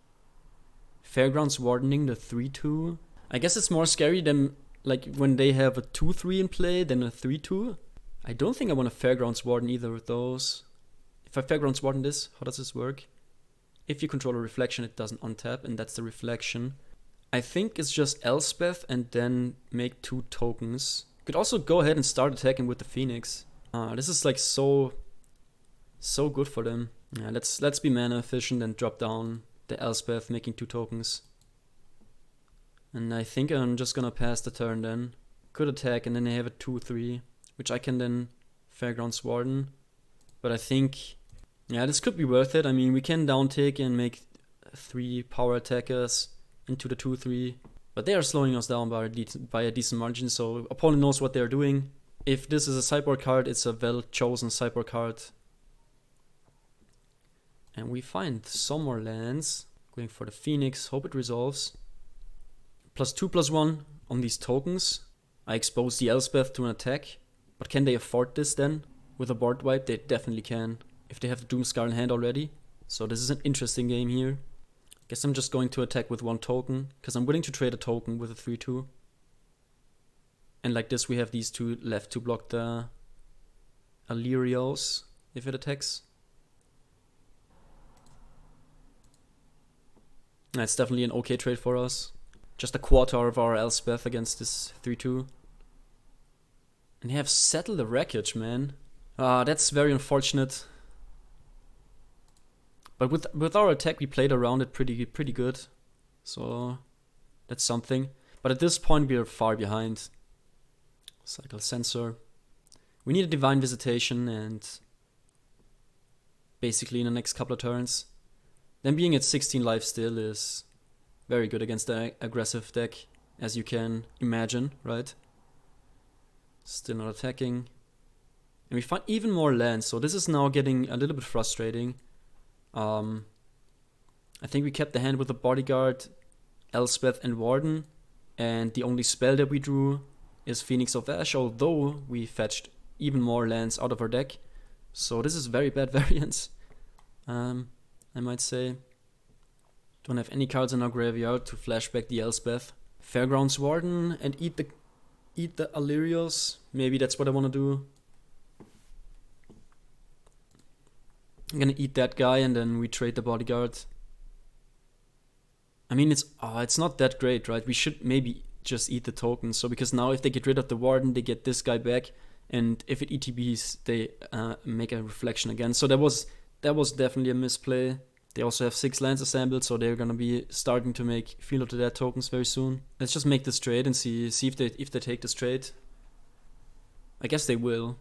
Fairgrounds Wardening, the 3-2. I guess it's more scary than like when they have a 2-3 in play than a 3-2. I don't think I want a Fairgrounds Warden either of those. If I Fairgrounds Warden this, how does this work? If you control a reflection, it doesn't untap, and that's the reflection. I think it's just Elspeth and then make 2 tokens. Could also go ahead and start attacking with the Phoenix. This is like so good for them. Yeah, let's be mana efficient and drop down the Elspeth, making 2 tokens. And I think I'm just gonna pass the turn then. Could attack and then they have a 2-3, which I can then Fairgrounds Warden. But I think, yeah, this could be worth it. I mean, we can down tick and make 3 power attackers into the 2-3. But they are slowing us down by a decent margin, so opponent knows what they're doing. If this is a sideboard card, it's a well-chosen sideboard card. And we find some more lands. Going for the Phoenix, hope it resolves. +2/+1 on these tokens. I expose the Elspeth to an attack. But can they afford this then? With a board wipe, they definitely can. If they have the Doomscar in hand already. So this is an interesting game here. Guess I'm just going to attack with 1 token, because I'm willing to trade a token with a 3-2. And like this we have these 2 left to block the Alirios if it attacks. That's definitely an okay trade for us. Just a quarter of our Elspeth against this 3-2. And they have settled the wreckage, man. That's very unfortunate. But with our attack, we played around it pretty good. So that's something. But at this point, we are far behind. Cycle Sensor. We need a Divine Visitation and basically in the next couple of turns. Then being at 16 life still is very good against the aggressive deck, as you can imagine, right? Still not attacking. And we find even more lands, so this is now getting a little bit frustrating. I think we kept the hand with the Bodyguard, Elspeth and Warden, and the only spell that we drew is Phoenix of Ash, although we fetched even more lands out of our deck. So this is very bad variance, I might say. Don't have any cards in our graveyard to flashback the Elspeth. Fairgrounds Warden and eat the Alirios. Maybe that's what I want to do. I'm gonna eat that guy and then we trade the Bodyguard. I mean, it's not that great, right? We should maybe just eat the tokens. So because now if they get rid of the Warden, they get this guy back, and if it ETBs, they make a reflection again. So that was definitely a misplay. They also have 6 lands assembled, so they're gonna be starting to make Field of the Dead tokens very soon. Let's just make this trade and see if they take this trade. I guess they will.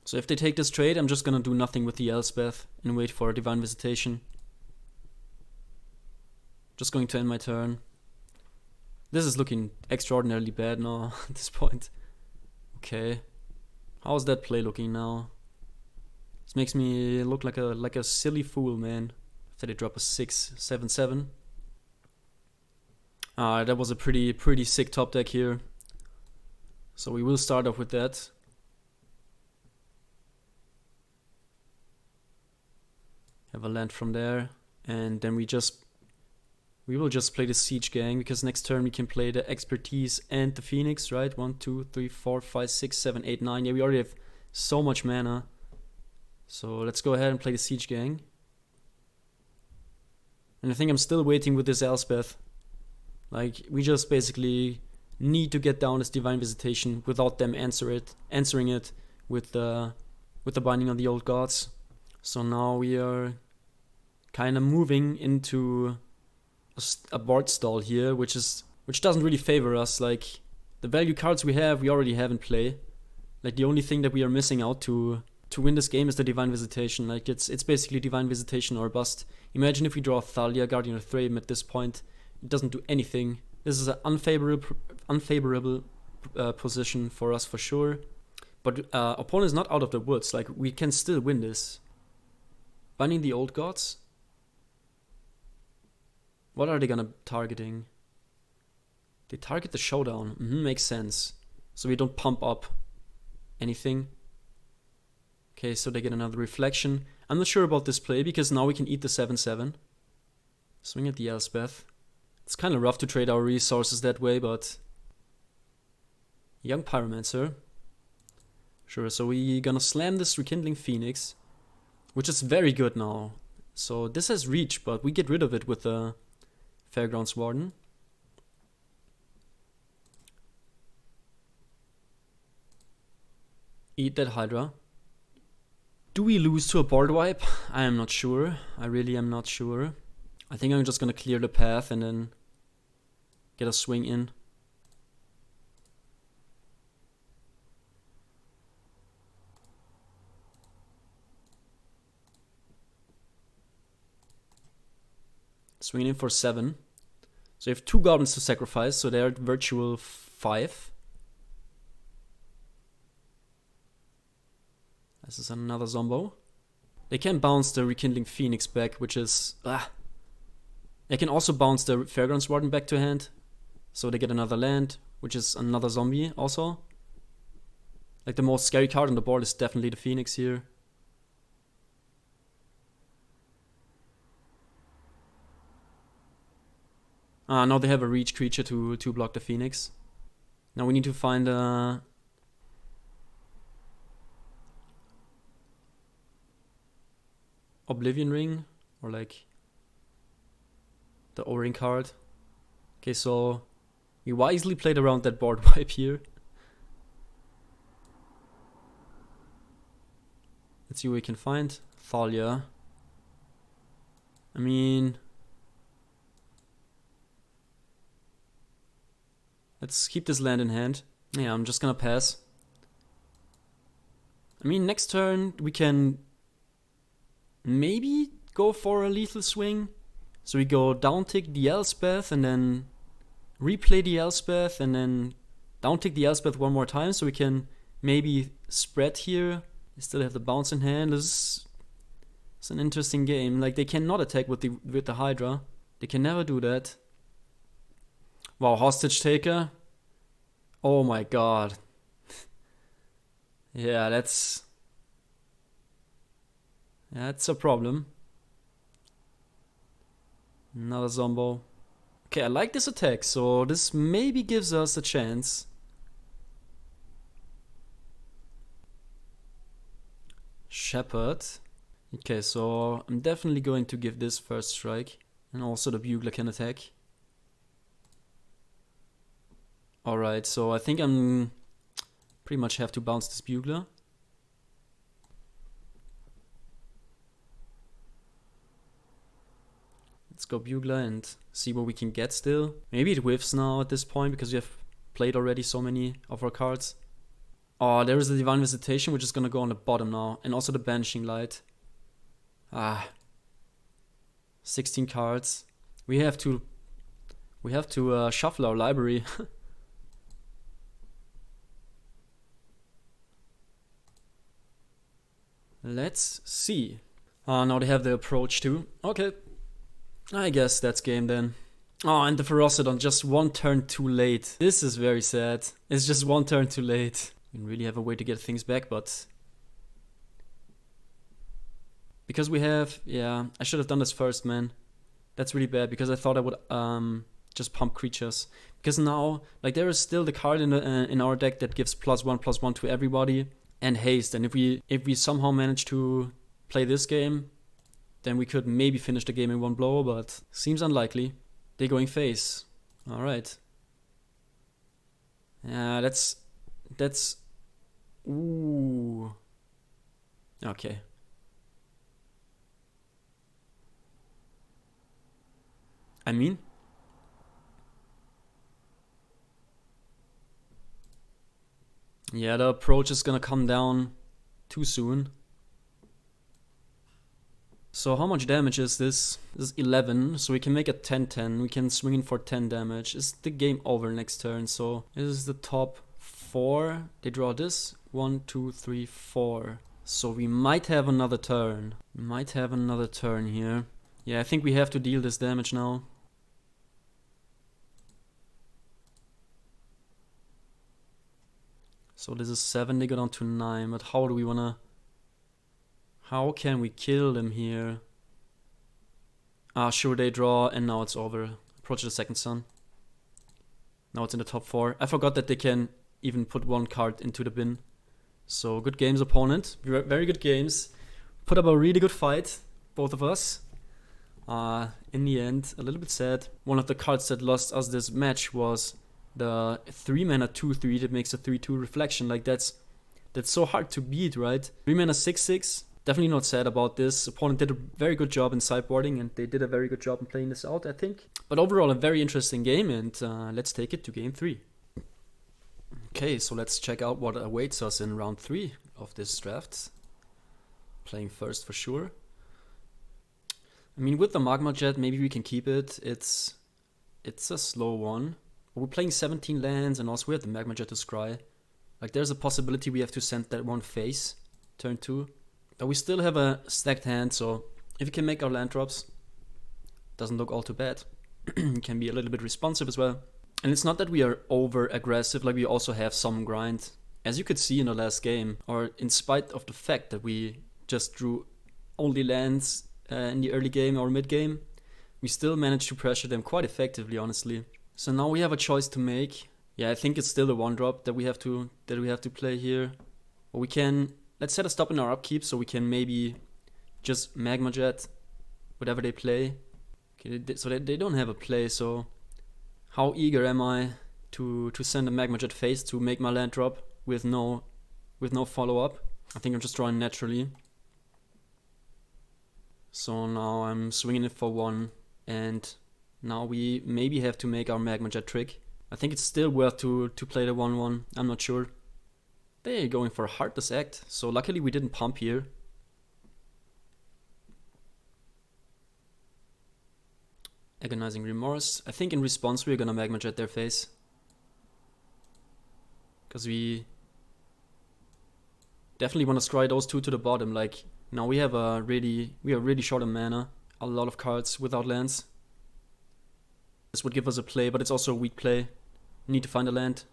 So if they take this trade, I'm just gonna do nothing with the Elspeth and wait for a Divine Visitation. Just going to end my turn. This is looking extraordinarily bad now at this point. Okay. How's that play looking now? This makes me look like a silly fool, man. After they drop a 6/7/7. That was a pretty sick top deck here. So we will start off with that. Have a land from there, and then we will just play the Siege Gang, because next turn we can play the Expertise and the Phoenix, right? 1, 2, 3, 4, 5, 6, 7, 8, 9. Yeah, we already have so much mana. So let's go ahead and play the Siege Gang. And I think I'm still waiting with this Elspeth. Like, we just basically need to get down this Divine Visitation without them answering it with the Binding of the Old Gods. So now we are kind of moving into a board stall here, which doesn't really favor us. Like, the value cards we already have in play. Like, the only thing that we are missing out to win this game is the Divine Visitation. Like, it's basically Divine Visitation or bust. Imagine if we draw Thalia, Guardian of Thrame at this point. It doesn't do anything. This is an unfavorable position for us for sure. But opponent is not out of the woods. Like, we can still win this. Binding the Old Gods? What are they gonna targeting? They target the Showdown. Makes sense. So we don't pump up anything. Okay, so they get another Reflection. I'm not sure about this play, because now we can eat the 7/7. Swing at the Elspeth. It's kind of rough to trade our resources that way, but... Young Pyromancer. Sure, so we're gonna slam this Rekindling Phoenix, which is very good now. So this has reach, but we get rid of it with the Fairgrounds Warden. Eat that Hydra. Do we lose to a board wipe? I am not sure. I really am not sure. I think I'm just gonna clear the path and then get a swing in. Swinging in for 7. So you have 2 goblins to sacrifice, so they're at virtual 5. This is another Zombo. They can bounce the Rekindling Phoenix back, which is... They can also bounce the Fairgrounds Warden back to hand. So they get another land, which is another zombie also. Like, the most scary card on the board is definitely the Phoenix here. Now they have a reach creature to block the Phoenix. Now we need to find a... Oblivion Ring, or like the O-Ring card. Okay, so we wisely played around that board wipe here. Let's see what we can find. Thalia. I mean... Let's keep this land in hand. Yeah, I'm just gonna pass. I mean, next turn we can maybe go for a lethal swing. So we go down tick the Elspeth and then replay the Elspeth and then down tick the Elspeth one more time so we can maybe spread here. They still have the bounce in hand. It's an interesting game. Like, they cannot attack with the Hydra. They can never do that. Wow, hostage taker. Oh my god. Yeah, that's a problem. Another Zombo. Okay, I like this attack, so this maybe gives us a chance. Shepherd. Okay, so I'm definitely going to give this first strike. And also the Bugler can attack. Alright, so I think I'm pretty much have to bounce this Bugler. Let's go Bugler and see what we can get still. Maybe it whiffs now at this point because we have played already so many of our cards. Oh, there is the Divine Visitation, which is gonna go on the bottom now. And also the Banishing Light. 16 cards. We have to shuffle our library. Let's see. Now they have the approach too. Okay. I guess that's game then. Oh, and the Ferocidon just one turn too late. This is very sad. It's just one turn too late. We really have a way to get things back, but... Because we have... Yeah, I should have done this first, man. That's really bad, because I thought I would just pump creatures. Because now, like, there is still the card in our deck that gives +1/+1 to everybody. And haste. And if we somehow manage to play this game, then we could maybe finish the game in one blow, but seems unlikely. They're going face. Alright. Yeah, that's... Ooh. Okay. I mean... Yeah, the approach is gonna come down too soon. So how much damage is this? This is 11, so we can make a 10-10. We can swing in for 10 damage. Is the game over next turn? So this is the top 4. They draw this. 1, 2, 3, 4. So we might have another turn. We might have another turn here. Yeah, I think we have to deal this damage now. So this is 7, they go down to 9, but how do we wanna... How can we kill them here? Sure, they draw, and now it's over. Approach the second sun. Now it's in the top 4. I forgot that they can even put one card into the bin. So, good games, opponent. Very good games. Put up a really good fight, both of us. In the end, a little bit sad. One of the cards that lost us this match was the 3-mana 2/3 that makes a 3/2 reflection. Like, that's so hard to beat, right? 3-mana 6/6. Definitely not sad about this. Opponent did a very good job in sideboarding, and they did a very good job in playing this out, I think. But overall, a very interesting game, and let's take it to game 3. Okay, so let's check out what awaits us in round 3 of this draft. Playing first for sure. I mean, with the Magma Jet, maybe we can keep it. It's a slow one. But we're playing 17 lands, and also we have the Magma Jet to scry. Like, there's a possibility we have to send that one face, turn 2. But we still have a stacked hand, so if we can make our land drops, doesn't look all too bad. Can be a little bit responsive as well. And it's not that we are over aggressive, like we also have some grind. As you could see in the last game, or in spite of the fact that we just drew only lands in the early game or mid game, we still managed to pressure them quite effectively, honestly. So now we have a choice to make. Yeah, I think it's still the 1-drop that we have to play here. Or we can... Let's set a stop in our upkeep so we can maybe just Magma Jet whatever they play. Okay, so they don't have a play, so how eager am I to send a Magma Jet face to make my land drop with no follow-up? I think I'm just drawing naturally. So now I'm swinging it for 1, and now we maybe have to make our Magma Jet trick. I think it's still worth to play the 1/1. I'm not sure. They're going for a Heartless Act, so luckily we didn't pump here. Agonizing Remorse. I think in response we're gonna Magma Jet their face. Because we definitely want to scry those two to the bottom. Like, now we are really short on mana. A lot of cards without lands. This would give us a play, but it's also a weak play. We need to find a land.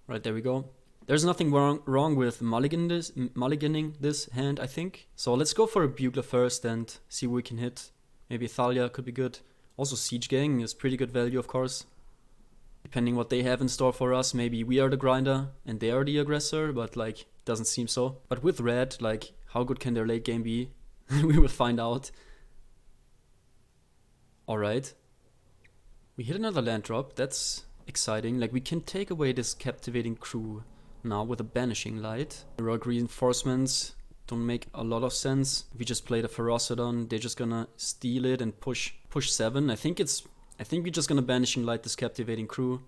Right, there we go. There's nothing wrong with mulliganing this hand, I think. So let's go for a Bugler first and see what we can hit. Maybe Thalia could be good. Also Siege Gang is pretty good value, of course. Depending what they have in store for us, maybe we are the grinder and they are the aggressor, but like, doesn't seem so. But with red, like, how good can their late game be? We will find out. Alright. We hit another land drop, that's exciting. Like, we can take away this Captivating Crew now with a Banishing Light. Heroic Reinforcements don't make a lot of sense. If we just play the Ferocidon, they're just gonna steal it and push 7. I think we're just gonna Banishing Light this Captivating Crew.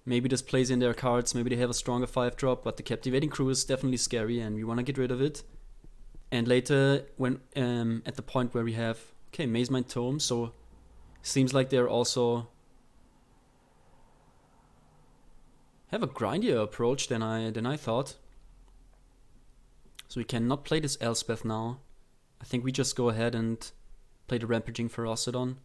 Maybe this plays in their cards, maybe they have a stronger 5-drop, but the Captivating Crew is definitely scary and we wanna get rid of it. And later, when at the point where we have, okay, Maze Mind Tome, so seems like they're also have a grindier approach than I thought. So we cannot play this Elspeth now. I think we just go ahead and play the Rampaging Ferocidon.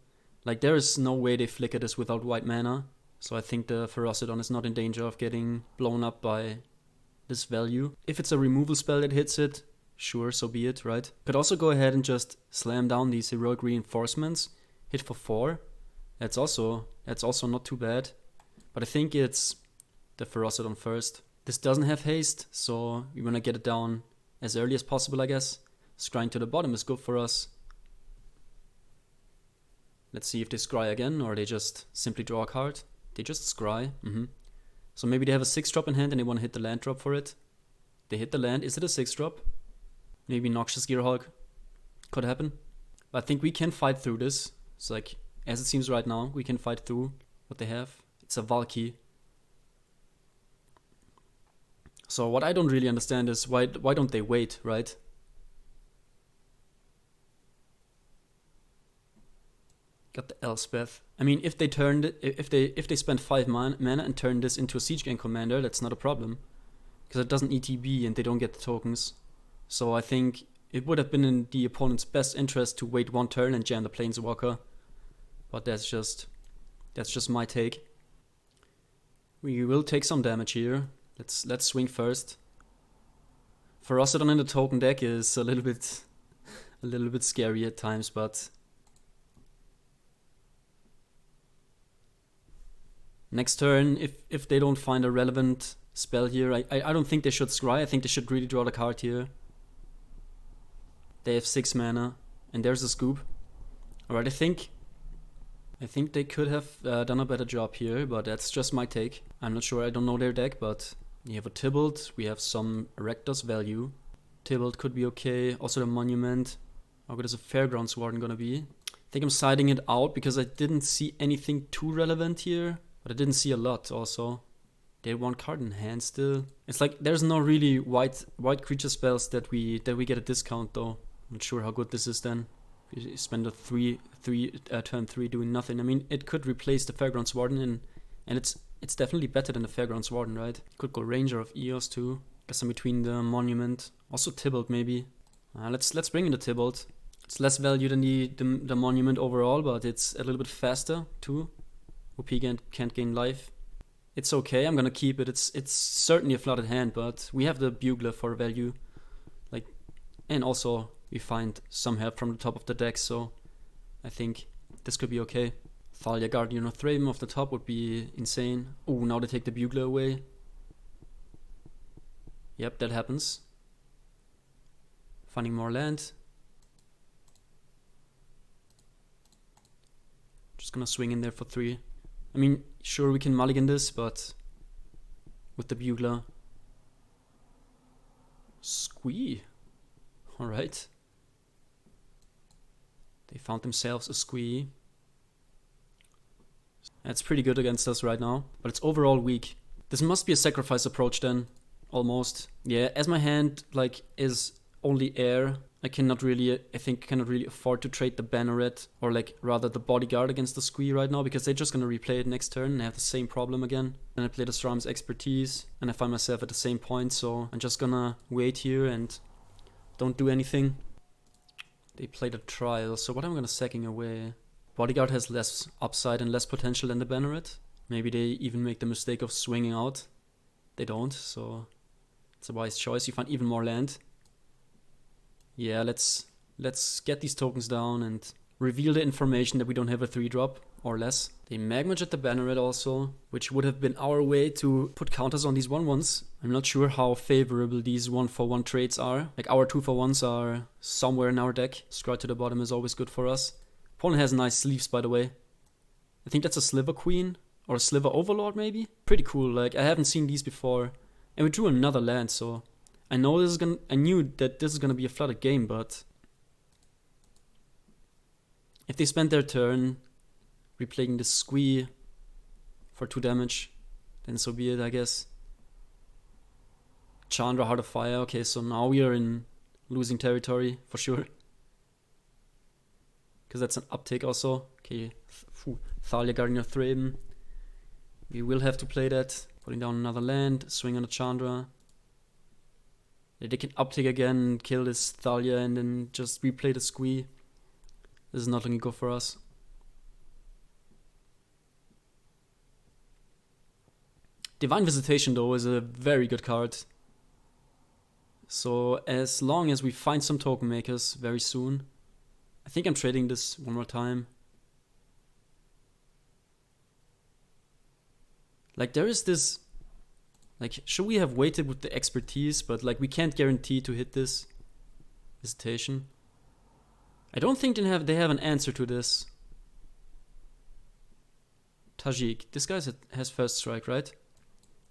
Like, there is no way they flicker this without white mana. So I think the Ferocidon is not in danger of getting blown up by this value. If it's a removal spell that hits it, sure, so be it, right? Could also go ahead and just slam down these Heroic Reinforcements. Hit for 4. That's also not too bad. But I think it's the Ferocidon first. This doesn't have haste, so we want to get it down as early as possible, I guess. Scrying to the bottom is good for us. Let's see if they scry again, or they just simply draw a card. They just scry. So maybe they have a 6-drop in hand and they want to hit the land drop for it. They hit the land. Is it a 6-drop? Maybe Noxious Gearhulk. Could happen. But I think we can fight through this. It's like, as it seems right now, we can fight through what they have. It's a Valky. So what I don't really understand is why don't they wait, right? Got the Elspeth. I mean, if they turned it, if they spend 5 mana and turn this into a Siege Gang commander, that's not a problem, because it doesn't ETB and they don't get the tokens. So I think it would have been in the opponent's best interest to wait 1 turn and jam the Planeswalker. But that's just my take. We will take some damage here. Let's swing first. Ferocidon in the token deck is a little bit scary at times, but next turn, if they don't find a relevant spell here, I don't think they should scry. I think they should really draw the card here. They have 6 mana, and there's a scoop. Alright, I think they could have done a better job here, but that's just my take. I'm not sure, I don't know their deck, but we have a Tybalt, we have some Erectus value. Tybalt could be okay, also the Monument. How good is a Fairgrounds Warden gonna be? I think I'm siding it out because I didn't see anything too relevant here, but I didn't see a lot also. They have 1 card in hand still. It's like there's no really white creature spells that we get a discount though. I'm not sure how good this is then. You spend a turn 3 doing nothing. I mean, it could replace the Fairgrounds Warden, and it's definitely better than the Fairgrounds Warden, right? Could go Ranger of Eos too. Guess I'm between the Monument, also Tybalt maybe. Let's bring in the Tybalt. It's less value than the Monument overall, but it's a little bit faster too. OP can't gain life. It's okay. I'm gonna keep it. It's certainly a flooded hand, but we have the Bugler for value, like, and also we find some help from the top of the deck, so I think this could be okay. Thalia, Guardian of Thraben off the top would be insane. Oh, now they take the Bugler away. Yep, that happens. Finding more land. Just gonna swing in there for 3. I mean, sure we can mulligan this, but with the Bugler. Squee. Alright. They found themselves a Squee. That's pretty good against us right now, but it's overall weak. This must be a sacrifice approach then, almost. Yeah, as my hand like is only air, I cannot really afford to trade the Banneret, or like rather the Bodyguard against the Squee right now, because they're just gonna replay it next turn and have the same problem again. And I play the Stram's Expertise and I find myself at the same point, so I'm just gonna wait here and don't do anything. They played a Trial, so what am I gonna sacking away? Bodyguard has less upside and less potential than the Banneret. Maybe they even make the mistake of swinging out. They don't, so it's a wise choice. You find even more land. Yeah, let's get these tokens down and reveal the information that we don't have a 3-drop or less. They Magmage at the Banneret also, which would have been our way to put counters on these 1/1s. I'm not sure how favorable these 1-for-1 trades are. Like our 2-for-1s are somewhere in our deck. Scry to the bottom is always good for us. Opponent has nice sleeves, by the way. I think that's a Sliver Queen or a Sliver Overlord maybe. Pretty cool, like I haven't seen these before. And we drew another land, so I knew that this is gonna be a flooded game, but if they spend their turn replaying the Squee for 2 damage, then so be it, I guess. Chandra, Heart of Fire. Okay, so now we are in losing territory for sure, because that's an uptick also. Okay, Thalia, Guardian of Thraben. We will have to play that. Putting down another land, swing on the Chandra. They can uptick again, kill this Thalia, and then just replay the Squee. This is not looking good for us. Divine Visitation though is a very good card. So as long as we find some token makers very soon, I think I'm trading this one more time. Like there is this, like should we have waited with the Expertise, but like we can't guarantee to hit this Visitation. I don't think they have an answer to this. Tajik, this guy has first strike, right?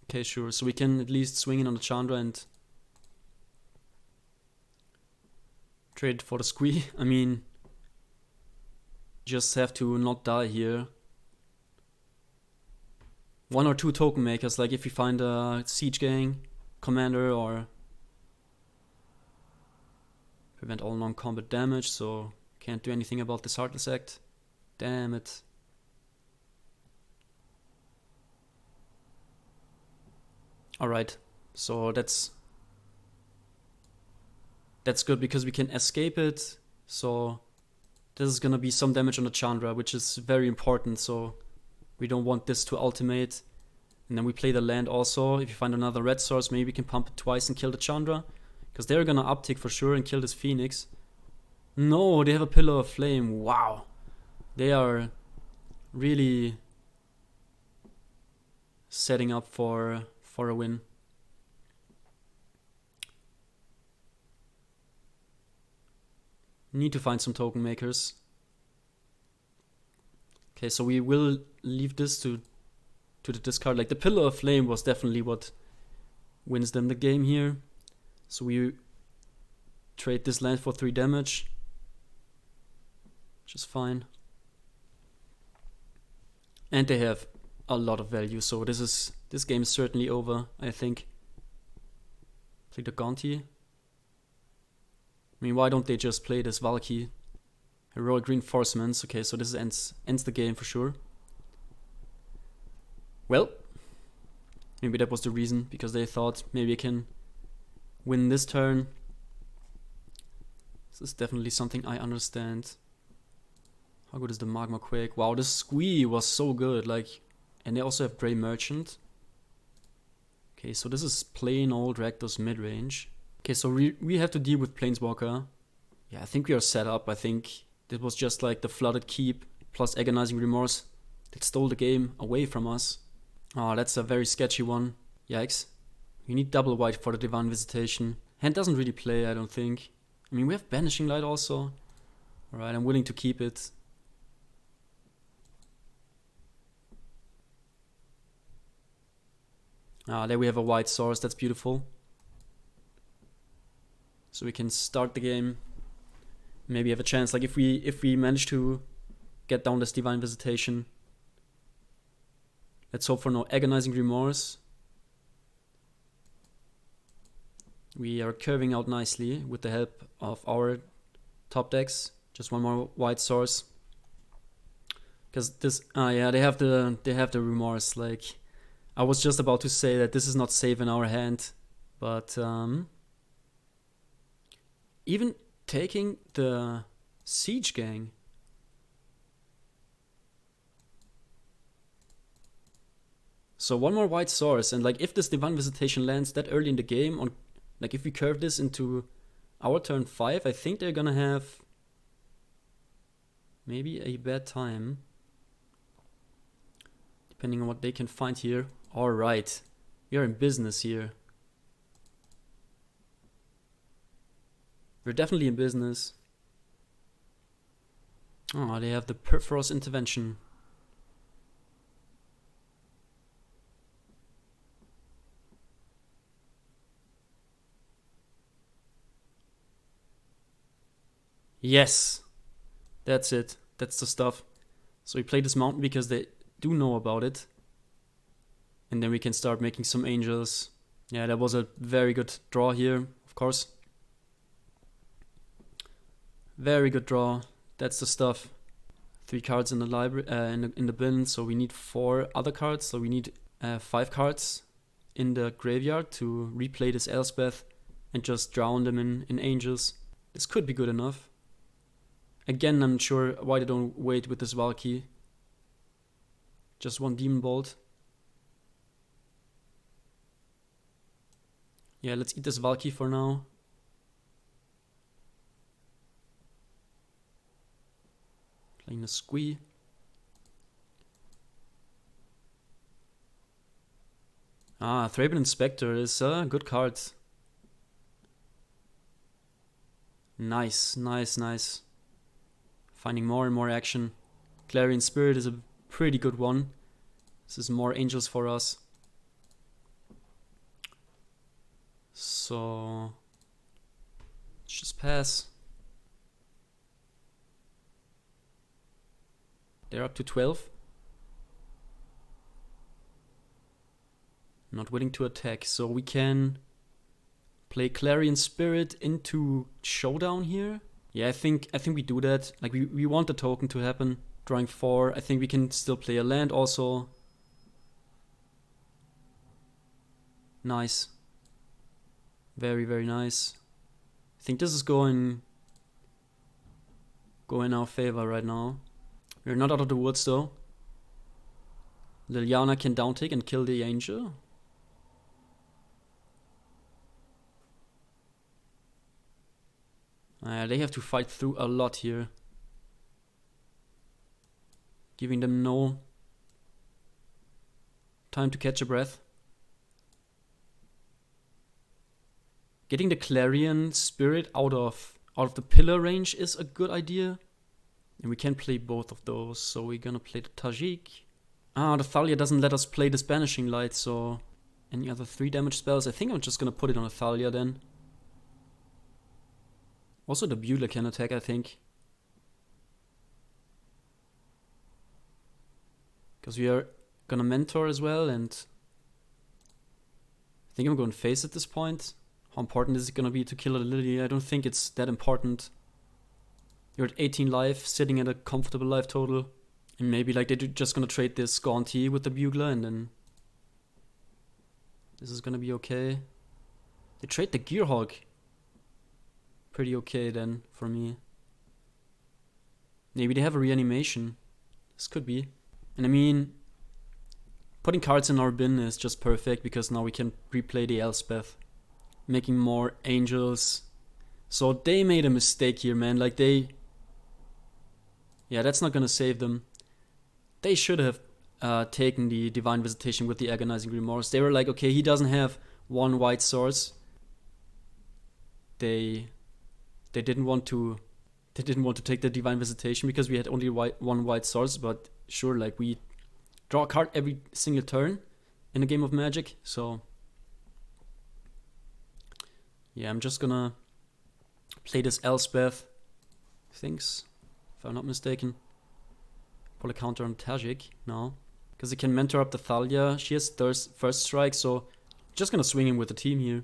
Okay, sure, so we can at least swing in on the Chandra and trade for the Squee. I mean, just have to not die here. 1 or 2 token makers, like if we find a Siege Gang commander, or prevent all non-combat damage, so can't do anything about this Heartless Act. Damn it. Alright, so that's good because we can escape it. So this is gonna be some damage on the Chandra, which is very important, so we don't want this to ultimate. And then we play the land also. If you find another red source, maybe we can pump it twice and kill the Chandra, because they're gonna uptick for sure and kill this Phoenix. No, they have a Pillar of Flame. Wow. They are really setting up for a win. Need to find some token makers. Okay, so we will leave this to the discard. Like the Pillar of Flame was definitely what wins them the game here. So we trade this land for 3 damage, which is fine. And they have a lot of value, so this game is certainly over, I think. Play the Gonti. I mean, why don't they just play this Valky? Heroic Reinforcements. Okay, so this ends the game for sure. Well, maybe that was the reason, because they thought maybe I can win this turn. This is definitely something I understand. How good is the Magma Quake? Wow, this Squee was so good. Like, and they also have Grey Merchant. Okay, so this is plain old Rakdos mid-range. Okay, so we have to deal with Planeswalker. Yeah, I think we are set up. I think this was just like the Flooded Keep plus Agonizing Remorse that stole the game away from us. Oh, that's a very sketchy one. Yikes. You need double white for the Divine Visitation. Hand doesn't really play, I don't think. I mean, we have Banishing Light also. Alright, I'm willing to keep it. Ah, there we have a white source, that's beautiful. So we can start the game. Maybe have a chance, like if we manage to get down this Divine Visitation. Let's hope for no Agonizing Remorse. We are curving out nicely with the help of our top decks. Just one more white source. Because this, yeah, they have the Remorse. Like, I was just about to say that this is not safe in our hand, but even taking the Siege Gang. So one more white source, and like if this Divine Visitation lands that early in the game, on like if we curve this into our turn 5, I think they're gonna have maybe a bad time. Depending on what they can find here. Alright, we are in business here. We're definitely in business. Oh, they have the Perforos Intervention. Yes, that's it. That's the stuff. So we play this mountain because they do know about it. And then we can start making some angels. Yeah, that was a very good draw here, of course. Very good draw. That's the stuff. 3 cards in the library, in the bin. So we need 4 other cards. So we need 5 cards in the graveyard to replay this Elspeth and just drown them in angels. This could be good enough. Again, I'm not sure why they don't wait with this Valky. Just one Demon Bolt. Yeah, let's eat this Valky for now. Playing a Squee. Ah, Thraben Inspector is a good card. Nice, nice, nice. Finding more and more action. Clarion Spirit is a pretty good one. This is more angels for us. So let's just pass. They're up to 12. Not willing to attack, so we can play Clarion Spirit into Showdown here. Yeah, I think we do that. Like we want the token to happen. Drawing 4. I think we can still play a land also. Nice. Very, very nice. I think this is going in our favor right now. We're not out of the woods though. Liliana can downtake and kill the angel. They have to fight through a lot here. Giving them no time to catch a breath. Getting the Clarion Spirit out of the pillar range is a good idea. And we can play both of those, so we're gonna play the Tajik. Ah, the Thalia doesn't let us play this Banishing Light, so any other 3 damage spells? I think I'm just gonna put it on a Thalia then. Also the Bugler can attack, I think. Because we are gonna Mentor as well, and I think I'm going face at this point. How important is it gonna be to kill a Lily? I don't think it's that important. You're at 18 life, sitting at a comfortable life total. And maybe like they're just gonna trade this Scaunty with the Bugler, and then this is gonna be okay. They trade the Gearhawk. Pretty okay then, for me. Maybe they have a reanimation. This could be. And I mean, putting cards in our bin is just perfect, because now we can replay the Elspeth. Making more angels. So they made a mistake here, man. Like yeah, that's not gonna save them. They should have taken the Divine Visitation with the Agonizing Remorse. They were like, okay, he doesn't have 1 white source. They didn't want to take the Divine Visitation because we had only 1 white source, but sure, like we draw a card every single turn in a game of Magic, so yeah, I'm just gonna play this Elspeth, I think, if I'm not mistaken. Pull a counter on Tajik now. because he can mentor up the Thalia. She has first strike, so just gonna swing him with the team here.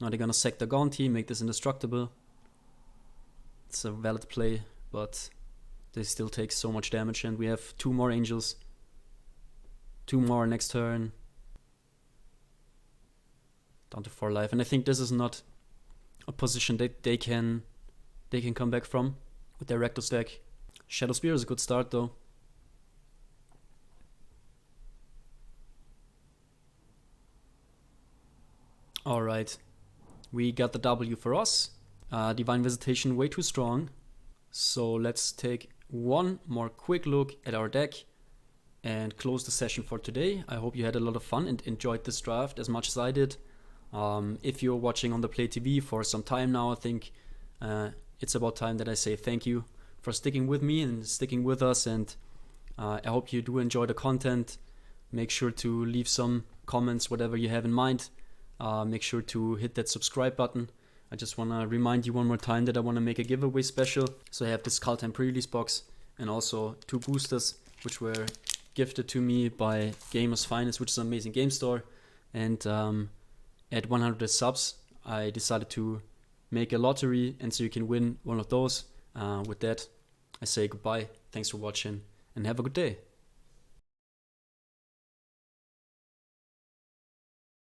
Now they're gonna sack the Gaunty, make this indestructible. It's a valid play, but they still take so much damage, and we have 2 more Angels. 2 more next turn. Down to 4 life, and I think this is not a position that they can come back from with their Rakdos deck. Shadow Spear is a good start though. Alright, we got the W for us. Divine Visitation way too strong. So let's take one more quick look at our deck and close the session for today. I hope you had a lot of fun and enjoyed this draft as much as I did. If you're watching on the Play TV for some time now, I think it's about time that I say thank you for sticking with me and sticking with us, and I hope you do enjoy the content. Make sure to leave some comments, whatever you have in mind. Make sure to hit that subscribe button. I just want to remind you one more time that I want to make a giveaway special. So I have this Skull Time pre-release box and also 2 boosters, which were gifted to me by Gamers Finest, which is an amazing game store. And at 100 subs, I decided to make a lottery, and so you can win one of those. With that, I say goodbye. Thanks for watching and have a good day.